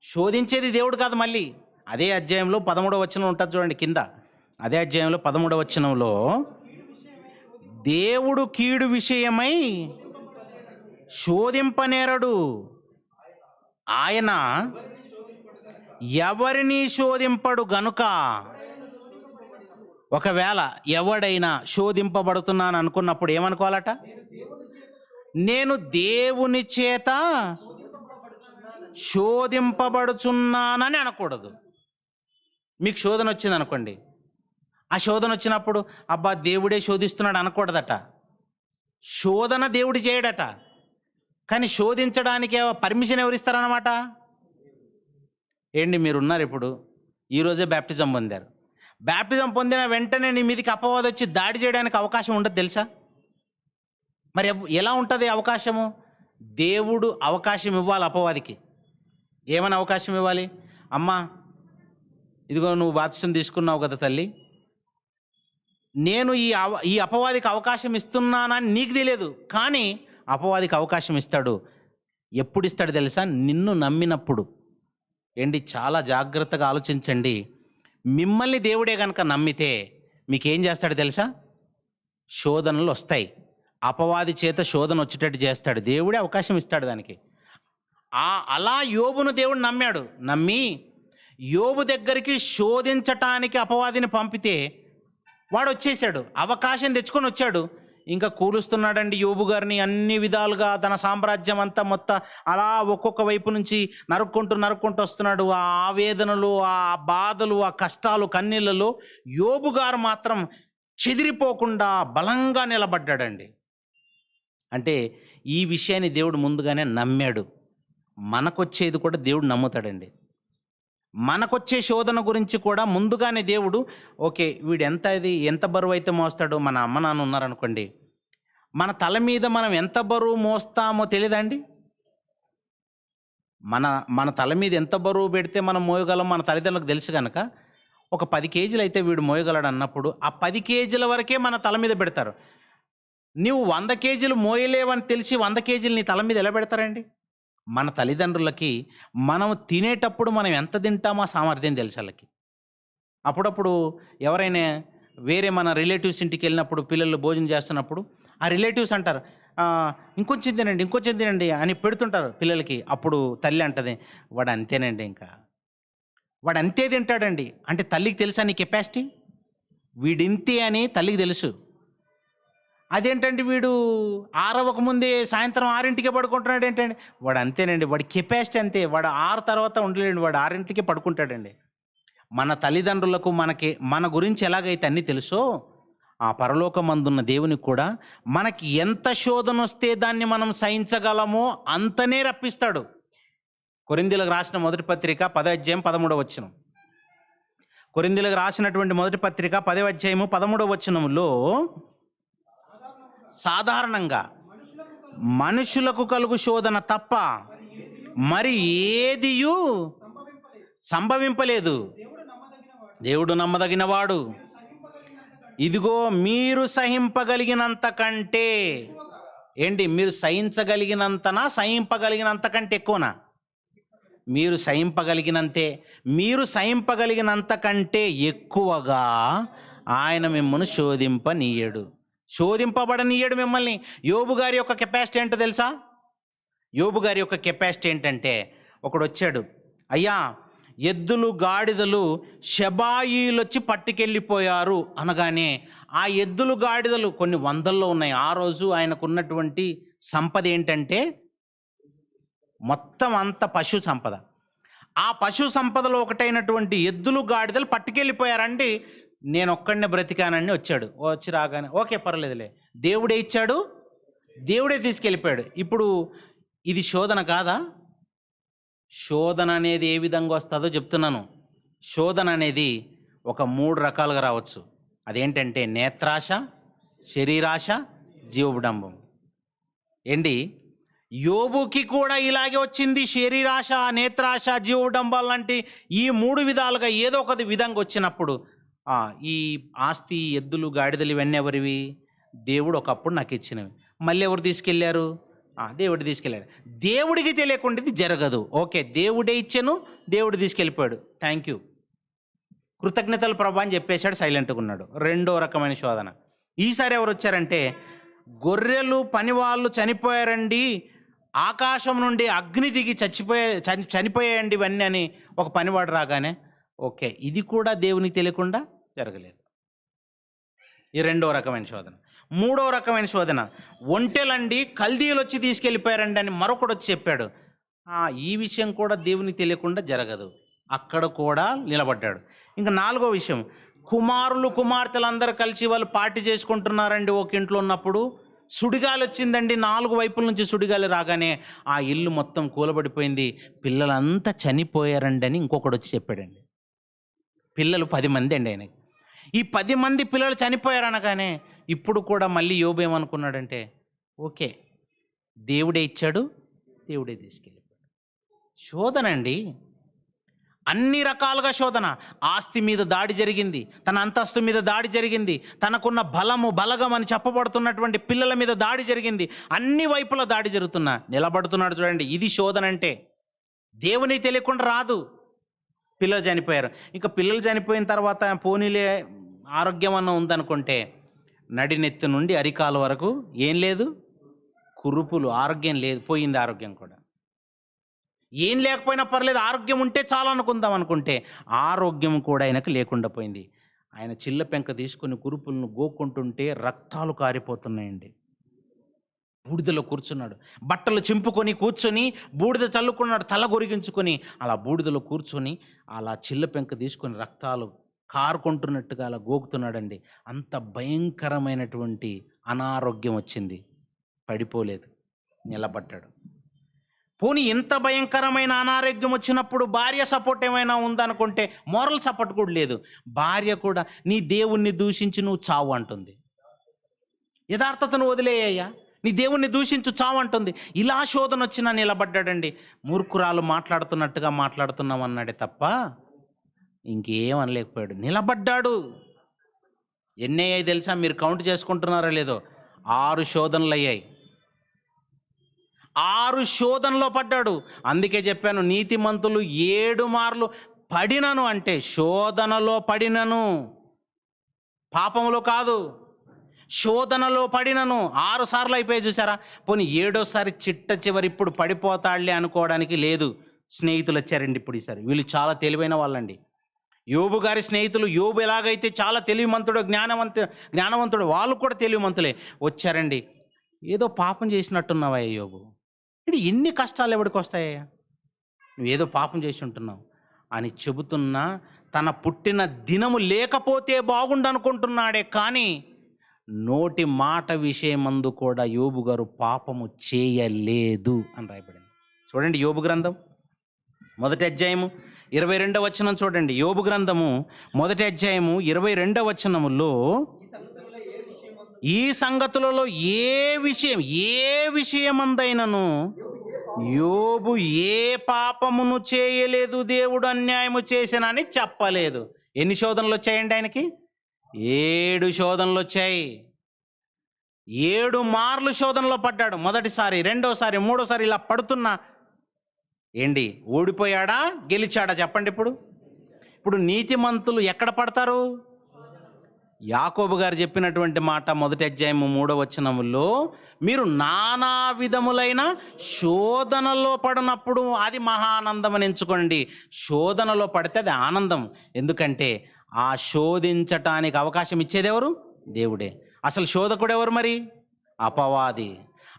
శోధించేది దేవుడు కాదు. మళ్ళీ అదే అధ్యాయంలో 13వ వచనం ఉంటుంది చూడండి కింద. అదే అధ్యాయంలో 13వ వచనంలో దేవుడు కీడు విషయమై శోధింపనేరడు, ఆయన ఎవరిని శోధింపడు గనుక. ఒకవేళ ఎవడైనా శోధింపబడుతున్నాను అనుకున్నప్పుడు ఏమనుకోవాలట? నేను దేవుని చేత శోధింపబడుచున్నానని అనకూడదు. మీకు శోధన వచ్చింది అనుకోండి, ఆ శోధన వచ్చినప్పుడు అబ్బా దేవుడే శోధిస్తున్నాడు అనకూడదట. శోధన దేవుడు చేయడట, కానీ శోధించడానికి పర్మిషన్ ఎవరు ఇస్తారన్నమాట? ఏంటి మీరున్నారు ఇప్పుడు, ఈరోజే బ్యాప్టిజం పొందారు. బ్యాప్టిజం పొందిన వెంటనే నీ మీదకి అపవాదం వచ్చి దాడి చేయడానికి అవకాశం ఉండదు తెలుసా? మరి ఎలా ఉంటుంది అవకాశము? దేవుడు అవకాశం ఇవ్వాలి అపవాదికి. ఏమని అవకాశం ఇవ్వాలి? అమ్మా ఇదిగో నువ్వు బాప్టిజం తీసుకున్నావు కదా తల్లి, నేను ఈ అపవాదికి అవకాశం ఇస్తున్నానని నీకు తెలియదు, కానీ అపవాదికి అవకాశం ఇస్తాడు. ఎప్పుడు ఇస్తాడు తెలుసా? నిన్ను నమ్మినప్పుడు. ఏంటి, చాలా జాగ్రత్తగా ఆలోచించండి. మిమ్మల్ని దేవుడే కనుక నమ్మితే మీకేం చేస్తాడు తెలుసా? శోధనలు వస్తాయి. అపవాది చేత శోధన వచ్చేటట్టు చేస్తాడు. దేవుడే అవకాశం ఇస్తాడు దానికి. అలా యోబును దేవుడు నమ్మాడు. నమ్మి యోబు దగ్గరికి శోధించటానికి అపవాదిని పంపితే వాడు వచ్చేసాడు, అవకాశం తెచ్చుకొని వచ్చాడు. ఇంకా కూలుస్తున్నాడండి యోబు గారిని అన్ని విధాలుగా. తన సామ్రాజ్యం అంతా మొత్తం అలా ఒక్కొక్క వైపు నుంచి నరుక్కుంటూ వస్తున్నాడు. ఆ ఆవేదనలు, ఆ బాధలు, ఆ కష్టాలు, కన్నీళ్ళలో యోబు గారు మాత్రం చెదిరిపోకుండా బలంగా నిలబడ్డాడండి. అంటే ఈ విషయాన్ని దేవుడు ముందుగానే నమ్మాడు. మనకొచ్చేది కూడా దేవుడు నమ్ముతాడండి. మనకొచ్చే శోధన గురించి కూడా ముందుగానే దేవుడు, ఓకే వీడు ఎంత బరువు అయితే మోస్తాడో. మన అమ్మ నాన్న ఉన్నారనుకోండి, మన తల మీద మనం ఎంత బరువు మోస్తామో తెలియదండి. మన తల మీద ఎంత బరువు పెడితే మనం మోయగలం మన తల్లిదండ్రులకు తెలుసు కనుక, ఒక 10 కేజీలు అయితే వీడు మోయగలడు అన్నప్పుడు ఆ 10 కేజీల వరకే మన తల మీద పెడతారు. నువ్వు 100 కేజీలు మోయలేవని తెలిసి 100 కేజీలు నీ తల మీద ఎలా పెడతారండి? మన తల్లిదండ్రులకి మనం తినేటప్పుడు మనం ఎంత తింటామో ఆ సామర్థ్యం తెలుసు వాళ్ళకి. అప్పుడప్పుడు ఎవరైనా వేరే మన రిలేటివ్స్ ఇంటికి వెళ్ళినప్పుడు పిల్లలు భోజనం చేస్తున్నప్పుడు ఆ రిలేటివ్స్ అంటారు, ఇంకొంచెం తినండి అని పెడుతుంటారు పిల్లలకి. అప్పుడు తల్లి అంటది, వాడు అంతేనండి, ఇంకా వాడు అంతే తింటాడండి. అంటే తల్లికి తెలుసా నీ కెపాసిటీ? వీడింతే అని తల్లికి తెలుసు. అదేంటండి వీడు ఆరవక ముందే సాయంత్రం 6ంటికే పడుకుంటున్నాడు ఏంటండి? వాడు అంతేనండి, వాడి కెపాసిటీ అంతే. వాడు 6 తర్వాత ఉండలేడు, వాడు 6ంటికే పడుకుంటాడండి. మన తల్లిదండ్రులకు మన గురించి ఎలాగైతే అన్నీ తెలుసో, ఆ పరలోకమందున్న దేవునికి కూడా మనకి ఎంత శోధన వస్తే దాన్ని మనం సహించగలమో అంతనే రప్పిస్తాడు. కొరింథీయులకు రాసిన మొదటి పత్రిక 10వ అధ్యాయం 13వ వచనం. కొరింథీయులకు రాసినటువంటి మొదటి పత్రిక 10వ అధ్యాయము 13వ వచనంలో, సాధారణంగా మనుషులకు కలుగు శోధన తప్ప మరి ఏదియు సంభవింపలేదు. దేవుడు నమ్మదగినవాడు. ఇదిగో మీరు సహింపగలిగినంత కంటే, ఏంటి మీరు సహించగలిగినంతనా సహింపగలిగినంత కంటే ఎక్కువనా? మీరు సహింపగలిగినంత కంటే ఎక్కువగా ఆయన మిమ్మల్ని శోధింపబడనీయడు మిమ్మల్ని. యోబు గారి యొక్క కెపాసిటీ ఏంటో తెలుసా? యోబు గారి యొక్క కెపాసిటీ ఏంటంటే, ఒకడు వచ్చాడు, అయ్యా ఎద్దులు గాడిదలు షబాయిలు వచ్చి పట్టుకెళ్ళిపోయారు అనగానే, ఆ ఎద్దులు గాడిదలు కొన్ని వందల్లో ఉన్నాయి. ఆ రోజు ఆయనకున్నటువంటి సంపద ఏంటంటే మొత్తం అంత పశు సంపద. ఆ పశు సంపదలో ఒకటైనటువంటి ఎద్దులు గాడిదలు పట్టుకెళ్ళిపోయారండి. నేను ఒక్కడినే బ్రతికానని వచ్చాడు. వచ్చి రాగానే ఓకే పర్లేదులే, దేవుడే ఇచ్చాడు, దేవుడే తీసుకెళ్ళిపోయాడు. ఇప్పుడు ఇది శోధన కాదా? శోధన అనేది ఏ విధంగా వస్తుందో చెప్తున్నాను. శోధన అనేది ఒక 3 రకాలుగా రావచ్చు. అదేంటంటే నేత్రాశ, శరీరాశ, జీవబుడంబం. ఏంటి, యోబుకి కూడా ఇలాగే వచ్చింది. శరీరాశ, నేత్రాశ, జీవబుడంబాలు లాంటి ఈ 3 విధాలుగా ఏదో ఒక విధంగా వచ్చినప్పుడు ఈ ఆస్తి, ఎద్దులు, గాడిదలు ఇవన్నీ ఎవరివి? దేవుడు ఒకప్పుడు నాకు ఇచ్చినవి. మళ్ళీ ఎవరు తీసుకెళ్ళారు? దేవుడు తీసుకెళ్ళాడు. దేవుడికి తెలియకుండా ఇది జరగదు. ఓకే, దేవుడే ఇచ్చాను, దేవుడు తీసుకెళ్ళిపోయాడు, థ్యాంక్ యూ, కృతజ్ఞతలు ప్రభా అని చెప్పేశాడు, సైలెంట్గా ఉన్నాడు. రెండో రకమైన శోధన. ఈసారి ఎవరు వచ్చారంటే, గొర్రెలు పనివాళ్ళు చనిపోయారండి, ఆకాశం నుండి అగ్ని దిగి చనిపోయాయండి ఇవన్నీ అని ఒక పనివాడు రాగానే, ఓకే, ఇది కూడా దేవునికి తెలియకుండా జరగలేదు. ఈ రెండో రకమైన శోధన. మూడో రకమైన శోధన, ఒంటెలండి కల్దీయులు వచ్చి తీసుకెళ్ళిపోయారండి అని మరొకడు వచ్చి చెప్పాడు. ఈ విషయం కూడా దేవునికి తెలియకుండా జరగదు, అక్కడ కూడా నిలబడ్డాడు. ఇంకా నాలుగో విషయం, కుమారులు కుమార్తెలు అందరూ కలిసి వాళ్ళు పార్టీ చేసుకుంటున్నారండి ఒక ఇంట్లో ఉన్నప్పుడు, సుడిగాలి వచ్చిందండి, 4 వైపుల నుంచి సుడిగాలి రాగానే ఆ ఇల్లు మొత్తం కూలబడిపోయింది, పిల్లలంతా చనిపోయారండి అని ఇంకొకడు వచ్చి చెప్పాడండి. పిల్లలు 10 మంది అండి ఆయనకి. ఈ 10 మంది పిల్లలు చనిపోయారనగానే ఇప్పుడు కూడా మళ్ళీ యోబు ఏమనుకున్నాడంటే, ఓకే, దేవుడే ఇచ్చాడు, దేవుడే తీసుకెళ్ళిపోయాడు. శోధన అండి, అన్ని రకాలుగా శోధన. ఆస్తి మీద దాడి జరిగింది, తన అంతస్తు మీద దాడి జరిగింది, తనకున్న బలము బలగం అని చెప్పబడుతున్నటువంటి పిల్లల మీద దాడి జరిగింది, అన్ని వైపుల దాడి జరుగుతున్నా నిలబడుతున్నాడు. చూడండి, ఇది శోధన అంటే. దేవునికి తెలియకుండా రాదు. పిల్లలు చనిపోయారు, ఇంకా పిల్లలు చనిపోయిన తర్వాత పోనీలే ఆరోగ్యం అన్న ఉందనుకుంటే, నడినెత్తి నుండి అరికాల వరకు ఏం లేదు, కురుపులు, ఆరోగ్యం లేదు, పోయింది ఆరోగ్యం కూడా. ఏం లేకపోయినా పర్లేదు, ఆరోగ్యం ఉంటే చాలు అనుకుందాం అనుకుంటే ఆరోగ్యం కూడా ఆయనకు లేకుండా పోయింది. ఆయన చిల్ల పెంక తీసుకుని కురుపులను గోక్కుంటుంటే రక్తాలు కారిపోతున్నాయండి. బూడిదలో కూర్చున్నాడు, బట్టలు చింపుకొని కూర్చొని బూడిద చల్లుకున్నాడు, తల గొరిగించుకొని అలా బూడిదలో కూర్చొని అలా చిల్ల పెంక తీసుకొని రక్తాలు కారుకుంటున్నట్టుగా అలా గోకుతున్నాడండి. అంత భయంకరమైనటువంటి అనారోగ్యం వచ్చింది, పడిపోలేదు, నిలబడ్డాడు. పోనీ ఇంత భయంకరమైన అనారోగ్యం వచ్చినప్పుడు భార్య సపోర్ట్ ఏమైనా ఉందనుకుంటే మోరల్ సపోర్ట్ కూడా లేదు. భార్య కూడా నీ దేవుణ్ణి దూషించి నువ్వు చావు అంటుంది. యథార్థతను వదిలేయ్యా, నీ దేవుణ్ణి దూషించు చావు అంటుంది. ఇలా శోధన వచ్చినా నిలబడ్డాడండి. మూర్ఖురాలు మాట్లాడుతున్నట్టుగా మాట్లాడుతున్నాం అన్నాడే తప్ప ఇంకేం అనలేకపోయాడు, నిలబడ్డాడు. ఎన్ని అయ్యాయి తెలుసా? మీరు కౌంట్ చేసుకుంటున్నారో లేదో, 6 శోధనలు అయ్యాయి. 6 శోధనలో పడ్డాడు. అందుకే చెప్పాను, నీతిమంతులు 7 మార్లు పడినను అంటే శోధనలో పడినను, పాపములో కాదు, శోధనలో పడినను. 6 సార్లు అయిపోయి చూసారా? పోనీ 7వసారి చిట్ట చివరి ఇప్పుడు పడిపోతాడులే అనుకోవడానికి లేదు. స్నేహితులు వచ్చారండి ఇప్పుడు ఈసారి. వీళ్ళు చాలా తెలివైన వాళ్ళండి. యోబు గారి స్నేహితులు, యోబు ఎలాగైతే చాలా తెలివిమంతుడు, జ్ఞానవంతుడు, వాళ్ళు కూడా తెలివిమంతులే. వచ్చారండి, ఏదో పాపం చేసినట్టున్నావా యోబు, అంటే ఎన్ని కష్టాలు ఎవడికి వస్తాయా, నువ్వేదో పాపం చేసి ఉంటున్నావు అని చెబుతున్నా, తన పుట్టిన దినము లేకపోతే బాగుండనుకుంటున్నాడే కానీ నోటి మాట విషయమందు కూడా యోబు గారు పాపము చేయలేదు అని రాయబడింది. చూడండి, యోబు గ్రంథం 1వ అధ్యాయము 22వ వచనం చూడండి. యోబు గ్రంథము 1వ అధ్యాయము 22వ వచనములో, ఈ సంగతులలో ఏ విషయమందైనను యోబు ఏ పాపమును చేయలేదు, దేవుడు అన్యాయము చేసినని చెప్పలేదు. ఎన్ని శోధనలు వచ్చాయండి ఆయనకి? 7 శోధనలు వచ్చాయి. 7 మార్లు శోధనలో పడ్డాడు. మొదటిసారి, రెండోసారి, మూడోసారి ఇలా పడుతున్నా ఏంటి, ఓడిపోయాడా గెలిచాడా చెప్పండి. ఇప్పుడు నీతిమంతులు ఎక్కడ పడతారు? యాకోబు గారు చెప్పినటువంటి మాట 1వ అధ్యాయము 3వ వచనములో, మీరు నానా విధములైన శోధనలో పడినప్పుడు అది మహా ఆనందం అని ఎంచుకోండి. శోధనలో పడితే అది ఆనందం. ఎందుకంటే ఆ శోధించటానికి అవకాశం ఇచ్చేది ఎవరు? దేవుడే. అసలు శోధకుడు ఎవరు మరి?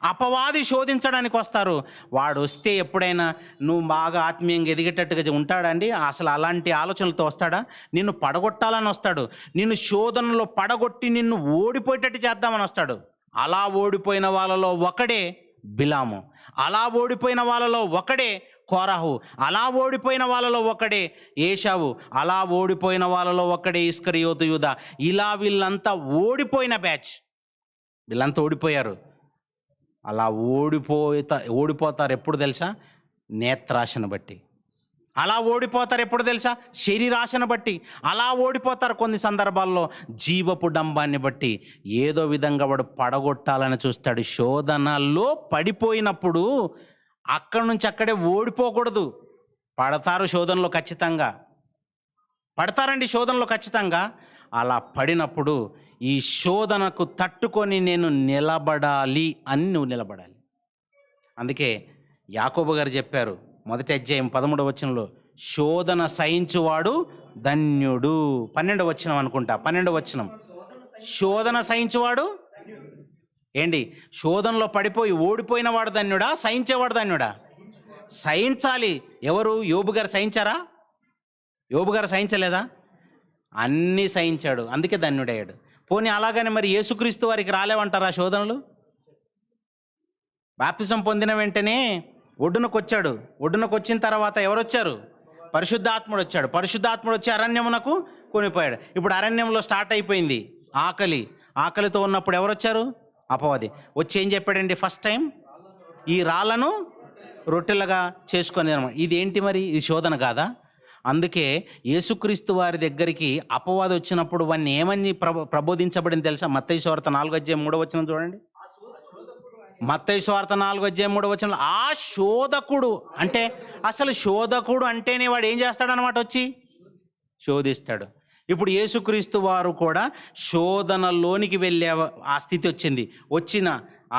అపవాది శోధించడానికి వస్తారు. వాడు వస్తే ఎప్పుడైనా నువ్వు బాగా ఆత్మీయంగా ఎదిగేటట్టుగా ఉంటాడండి? అసలు అలాంటి ఆలోచనలతో వస్తాడా? నిన్ను పడగొట్టాలని వస్తాడు. నిన్ను శోధనలో పడగొట్టి నిన్ను ఓడిపోయేటట్టు చేద్దామని వస్తాడు. అలా ఓడిపోయిన వాళ్ళలో ఒకడే బిలాము, అలా ఓడిపోయిన వాళ్ళలో ఒకడే కోరాహు, అలా ఓడిపోయిన వాళ్ళలో ఒకడే ఏశావు, అలా ఓడిపోయిన వాళ్ళలో ఒకడే ఇస్కరియోతు యూదా. ఇలా వీళ్ళంతా ఓడిపోయిన బ్యాచ్, వీళ్ళంతా ఓడిపోయారు. అలా ఓడిపోతారు ఎప్పుడు తెలుసా? నేత్రాశను బట్టి. అలా ఓడిపోతారు ఎప్పుడు తెలుసా? శరీరాశను బట్టి అలా ఓడిపోతారు. కొన్ని సందర్భాల్లో జీవపు డంబాన్ని బట్టి ఏదో విధంగా వాడు పడగొట్టాలని చూస్తాడు. శోధనలో పడిపోయినప్పుడు అక్కడి నుంచి అక్కడే ఓడిపోకూడదు. పడతారు శోధనలో ఖచ్చితంగా, పడతారండి శోధనలో ఖచ్చితంగా. అలా పడినప్పుడు ఈ శోధనకు తట్టుకొని నేను నిలబడాలి అని నువ్వు నిలబడాలి. అందుకే యాకోబు గారు చెప్పారు, మొదటి అధ్యాయం 13వ వచనంలో, శోధన సహించువాడు ధన్యుడు. 12వ వచనం అనుకుంటా, 12వ వచనం, శోధన సహించువాడు ఏంటి? శోధనలో పడిపోయి ఓడిపోయిన వాడు ధన్యుడా, సహించేవాడు ధన్యుడా? సహించాలి. ఎవరు? యోబు గారు సహించారా? యోబు గారు సహించలేదా? అన్నీ సహించాడు, అందుకే ధన్యుడయ్యాడు. పోనీ అలాగని మరి యేసుక్రీస్తు వారికి రాలేవంటారా శోధనలు? బాప్తిజం పొందిన వెంటనే ఒడ్డునకు వచ్చాడు. ఒడ్డునకు వచ్చిన తర్వాత ఎవరు వచ్చారు? పరిశుద్ధాత్ముడు వచ్చాడు. పరిశుద్ధాత్ముడు వచ్చి అరణ్యమునకు కొనిపోయాడు. ఇప్పుడు అరణ్యంలో స్టార్ట్ అయిపోయింది ఆకలి. ఆకలితో ఉన్నప్పుడు ఎవరు వచ్చారు? అపవాది వచ్చి ఏం చెప్పాడండి? ఫస్ట్ టైం ఈ రాళ్ళను రొట్టెలుగా చేసుకొని. ఇదేంటి మరి? ఇది శోధన కాదా? అందుకే యేసుక్రీస్తు వారి దగ్గరికి అపవాది వచ్చినప్పుడు వాడిని ఏమని ప్రబోధించబడింది తెలుసా? మత్తయి సువార్త 4వ అధ్యాయం 3వ వచనం చూడండి. మత్తయి సువార్త 4వ అధ్యాయం 3వ వచనంలో ఆ శోధకుడు అంటే, అసలు శోధకుడు అంటేనే వాడు ఏం చేస్తాడనమాట? వచ్చి శోధిస్తాడు. ఇప్పుడు యేసుక్రీస్తు వారు కూడా శోధనలోనికి వెళ్ళే ఆ స్థితి వచ్చింది. వచ్చిన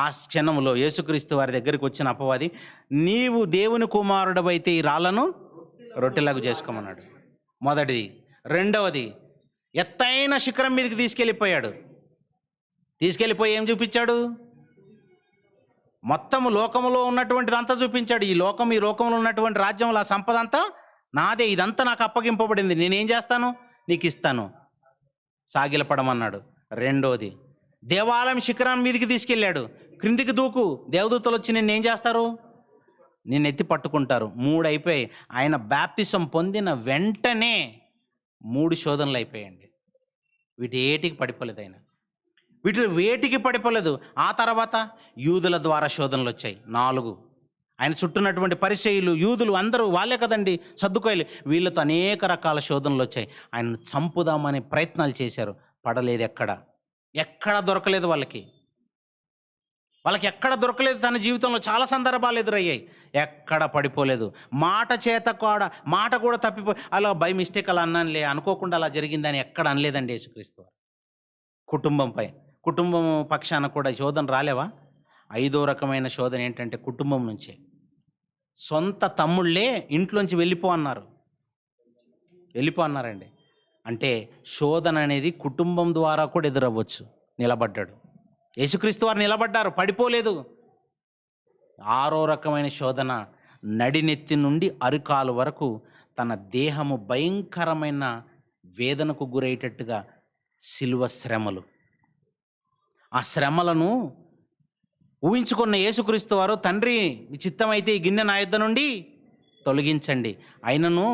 ఆ క్షణంలో యేసుక్రీస్తు వారి దగ్గరికి వచ్చిన అపవాది, నీవు దేవుని కుమారుడవైతే ఈ రాళ్ళను రొట్టెలాగా చేసుకోమన్నాడు. మొదటిది. రెండవది, ఎత్తైన శిఖరం మీదకి తీసుకెళ్ళిపోయాడు. తీసుకెళ్ళిపోయి ఏం చూపించాడు? మొత్తము లోకములో ఉన్నటువంటిది అంతా చూపించాడు. ఈ లోకంలో ఉన్నటువంటి రాజ్యంలో ఆ సంపద అంతా నాదే, ఇదంతా నాకు అప్పగింపబడింది, నేనేం చేస్తాను? నీకు ఇస్తాను, సాగిలపడమన్నాడు. రెండోది, దేవాలయం శిఖరం మీదకి తీసుకెళ్ళాడు. క్రిందికి దూకు, దేవదూతలు వచ్చి నిన్నేం చేస్తారు? నిన్ను ఎత్తి పట్టుకుంటారు. 3 అయిపోయాయి. ఆయన బాప్తిసం పొందిన వెంటనే 3 శోధనలు అయిపోయాయండి. వీటి ఏటికి పడిపోలేదు ఆయన, వేటికి పడిపోలేదు. ఆ తర్వాత యూదుల ద్వారా శోధనలు వచ్చాయి 4. ఆయన చుట్టూన్నటువంటి పరిసయ్యులు, యూదులు అందరూ వాళ్ళే కదండి, సద్దుకోయలు, వీళ్ళతో అనేక రకాల శోధనలు వచ్చాయి. ఆయనను చంపుదామనే ప్రయత్నాలు చేశారు. పడలేదు. ఎక్కడ దొరకలేదు వాళ్ళకి ఎక్కడ దొరకలేదు. తన జీవితంలో చాలా సందర్భాలు ఎదురయ్యాయి, ఎక్కడ పడిపోలేదు. మాట కూడా తప్పిపోయి అలా బై మిస్టేక్ అలా అన్నానులే, అనుకోకుండా అలా జరిగిందని ఎక్కడ అనలేదండి యేసుక్రీస్తు. కుటుంబం పక్షాన కూడా శోధన రాలేవా? 5వ రకమైన శోధన ఏంటంటే కుటుంబం నుంచే. సొంత తమ్ముళ్ళే ఇంట్లోంచి వెళ్ళిపో అన్నారండి. అంటే శోధన అనేది కుటుంబం ద్వారా కూడా ఎదురవ్వచ్చు. నిలబడ్డాడు యేసుక్రీస్తు వారు, నిలబడ్డారు, పడిపోలేదు. 6వ రకమైన శోధన, నడినెత్తి నుండి అరికాలు వరకు తన దేహము భయంకరమైన వేదనకు గురయ్యేటట్టుగా శిలువ శ్రమలు. ఆ శ్రమలను ఊహించుకున్న యేసుక్రీస్తు వారు, తండ్రి నీ చిత్తమైతే ఈ గిన్నె నా యొద్ద నుండి తొలగించండి, అయినను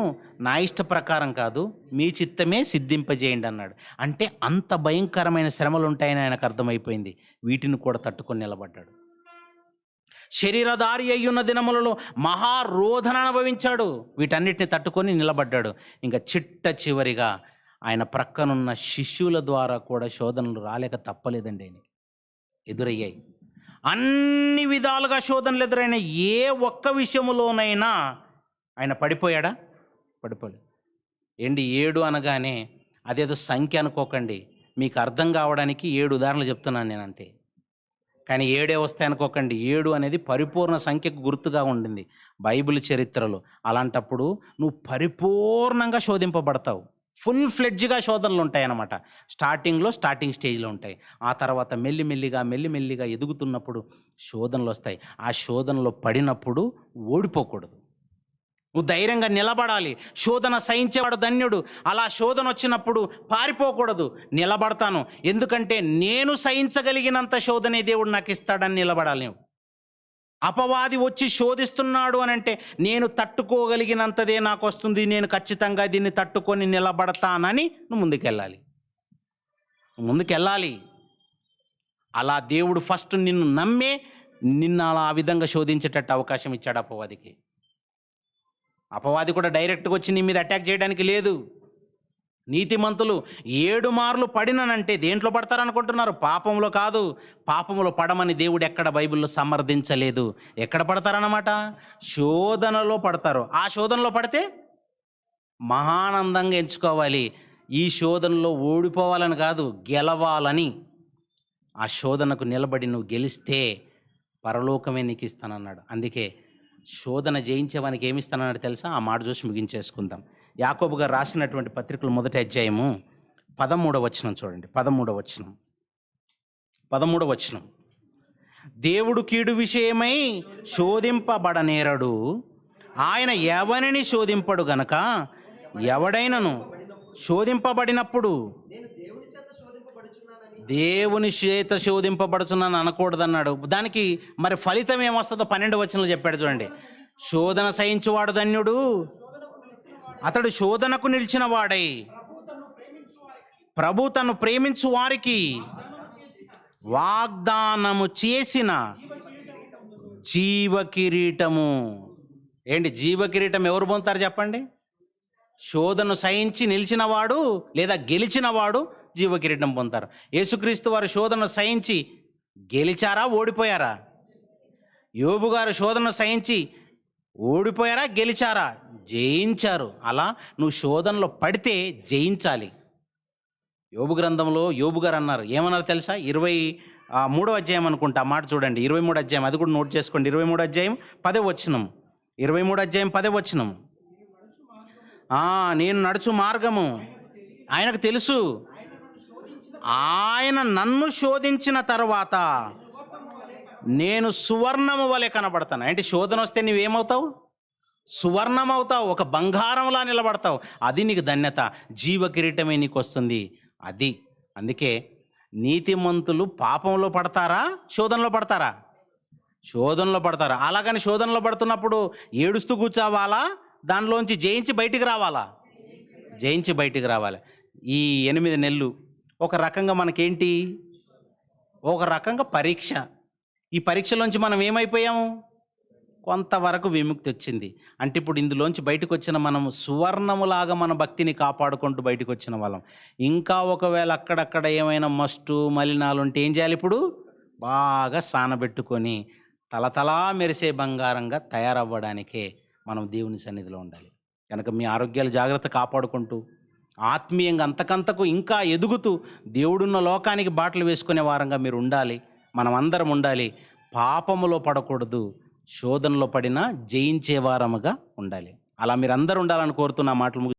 నా ఇష్ట ప్రకారం కాదు, మీ చిత్తమే సిద్ధింపజేయండి అన్నాడు. అంటే అంత భయంకరమైన శ్రమలు ఉంటాయని ఆయనకు అర్థమైపోయింది. వీటిని కూడా తట్టుకొని నిలబడ్డాడు. శరీరధారి అయ్యున్న దినములలో మహారోధన అనుభవించాడు. వీటన్నిటిని తట్టుకొని నిలబడ్డాడు. ఇంకా చివరిగా ఆయన ప్రక్కనున్న శిష్యుల ద్వారా కూడా శోధనలు రాలేక తప్పలేదండి. ఆయనకి ఎదురయ్యాయి అన్ని విధాలుగా శోధనలు ఎదురైన. ఏ ఒక్క విషయములోనైనా ఆయన పడిపోయాడా? పడిపోలేదు. 7 అనగానే అదేదో సంఖ్య అనుకోకండి, మీకు అర్థం కావడానికి 7 ఉదాహరణలు చెప్తున్నాను నేను, అంతే. కానీ 7 వస్తాయి అనుకోకండి. 7 అనేది పరిపూర్ణ సంఖ్యకు గుర్తుగా ఉండింది బైబిల్ చరిత్రలో. అలాంటప్పుడు నువ్వు పరిపూర్ణంగా శోధింపబడతావు. ఫుల్ ఫ్లెడ్జ్గా శోధనలు ఉంటాయి అన్నమాట. స్టార్టింగ్ స్టేజ్లో ఉంటాయి. ఆ తర్వాత మెల్లిమెల్లిగా ఎదుగుతున్నప్పుడు శోధనలు వస్తాయి. ఆ శోధనలో పడినప్పుడు ఓడిపోకూడదు, నువ్వు ధైర్యంగా నిలబడాలి. శోధన సహించేవాడు ధన్యుడు. అలా శోధన వచ్చినప్పుడు పారిపోకూడదు, నిలబడతాను, ఎందుకంటే నేను సహించగలిగినంత శోధనే దేవుడు నాకు ఇస్తాడని నిలబడాలి. అపవాది వచ్చి శోధిస్తున్నాడు అని అంటే నేను తట్టుకోగలిగినంతదే నాకు వస్తుంది, నేను ఖచ్చితంగా దీన్ని తట్టుకొని నిలబడతానని నువ్వు ముందుకెళ్ళాలి. అలా దేవుడు ఫస్ట్ నిన్ను నమ్మే నిన్ను అలా ఆ విధంగా శోధించేటట్టు అవకాశం ఇచ్చాడు అపవాదికి. అపవాది కూడా డైరెక్ట్గా వచ్చి నీ మీద అటాక్ చేయడానికి లేదు. నీతిమంతులు 7 మార్లు పడిననంటే దేంట్లో పడతారనుకుంటున్నారు? పాపంలో కాదు. పాపంలో పడమని దేవుడు ఎక్కడ బైబిల్లో సమర్థించలేదు. ఎక్కడ పడతారన్నమాట? శోధనలో పడతారు. ఆ శోధనలో పడితే మహానందంగా ఎంచుకోవాలి. ఈ శోధనలో ఓడిపోవాలని కాదు, గెలవాలని. ఆ శోధనకు నిలబడి నువ్వు గెలిస్తే పరలోకమే నీకు ఇస్తానన్నాడు. అందుకే శోధన జయించేవానికి ఏమి ఇస్తానన్నాడు తెలుసా? ఆ మాట చూసి ముగించేసుకుందాం. యాకోబు గారు రాసినటువంటి పత్రికలు 1వ అధ్యాయము 13వ వచనం చూడండి. 13వ వచనం. దేవుడు కీడు విషయమై శోధింపబడనేరడు, ఆయన ఎవరిని శోధింపడు గనక ఎవడైనను శోధింపబడినప్పుడు దేవుని చేత శోధింపబడుచున్నాను అనకూడదన్నాడు. దానికి మరి ఫలితం ఏమొస్తుందో 12వ వచనంలో చెప్పాడు చూడండి. శోధన సహించువాడు ధన్యుడు, అతడు శోధనకు నిలిచిన వాడై ప్రభు తను ప్రేమించు వారికి వాగ్దానము చేసిన జీవ కిరీటము. ఏంటి జీవ కిరీటం ఎవరు పొందుతారు చెప్పండి? శోధను సహించి నిలిచినవాడు లేదా గెలిచినవాడు జీవ కిరీటం పొందుతారు. యేసుక్రీస్తు వారు శోధన సహించి గెలిచారా, ఓడిపోయారా? యోబు గారు శోధన సహించి ఓడిపోయారా, గెలిచారా? జయించారు. అలా నువ్వు శోధనలో పడితే జయించాలి. యోబు గ్రంథంలో యోబు గారు అన్నారు, ఏమన్నారు తెలుసా? 23వ అధ్యాయం అనుకుంటా మాట చూడండి. 23వ అధ్యాయం, అది కూడా నోట్ చేసుకోండి. 23వ అధ్యాయం 10వ వచనం. 23వ అధ్యాయం 10వ వచనం. నేను నడుచు మార్గము ఆయనకు తెలుసు, ఆయన నన్ను శోధించిన తర్వాత నేను సువర్ణము వలె కనబడతాను. అంటే శోధన వస్తే నువ్వేమవుతావు? సువర్ణం అవుతావు, ఒక బంగారంలా నిలబడతావు. అది నీకు ధన్యత. జీవ కిరీటమే నీకు వస్తుంది. అది అందుకే నీతిమంతులు పాపంలో పడతారా, శోధనలో పడతారా? శోధనలో పడతారా. అలాగని శోధనలో పడుతున్నప్పుడు ఏడుస్తూ కూర్చోవాలా? దానిలోంచి జయించి బయటికి రావాలా? జయించి బయటికి రావాలి. ఈ 8 నెలలు ఒక రకంగా మనకేంటి? ఒక రకంగా పరీక్ష. ఈ పరీక్షలోంచి మనం ఏమైపోయాము? కొంతవరకు విముక్తి వచ్చింది. అంటే ఇప్పుడు ఇందులోంచి బయటకు వచ్చిన మనము సువర్ణములాగా మన భక్తిని కాపాడుకుంటూ బయటకు వచ్చిన వాళ్ళం. ఇంకా ఒకవేళ అక్కడక్కడ ఏమైనా మస్టు మలినాలు ఉంటే ఏం చేయాలి? ఇప్పుడు బాగా సానబెట్టుకొని తలతలా మెరిసే బంగారంగా తయారవ్వడానికే మనం దేవుని సన్నిధిలో ఉండాలి. కనుక మీ ఆరోగ్యాలు జాగ్రత్త కాపాడుకుంటూ ఆత్మీయంగా అంతకంతకు ఇంకా ఎదుగుతూ దేవుడున్న లోకానికి బాటలు వేసుకునే వారంగా మీరు ఉండాలి. మనం అందరం ఉండాలి. పాపములో పడకూడదు, శోధనలో పడినా జయించే వారముగా ఉండాలి. అలా మీరు అందరూ ఉండాలని కోరుతున్న మాటలు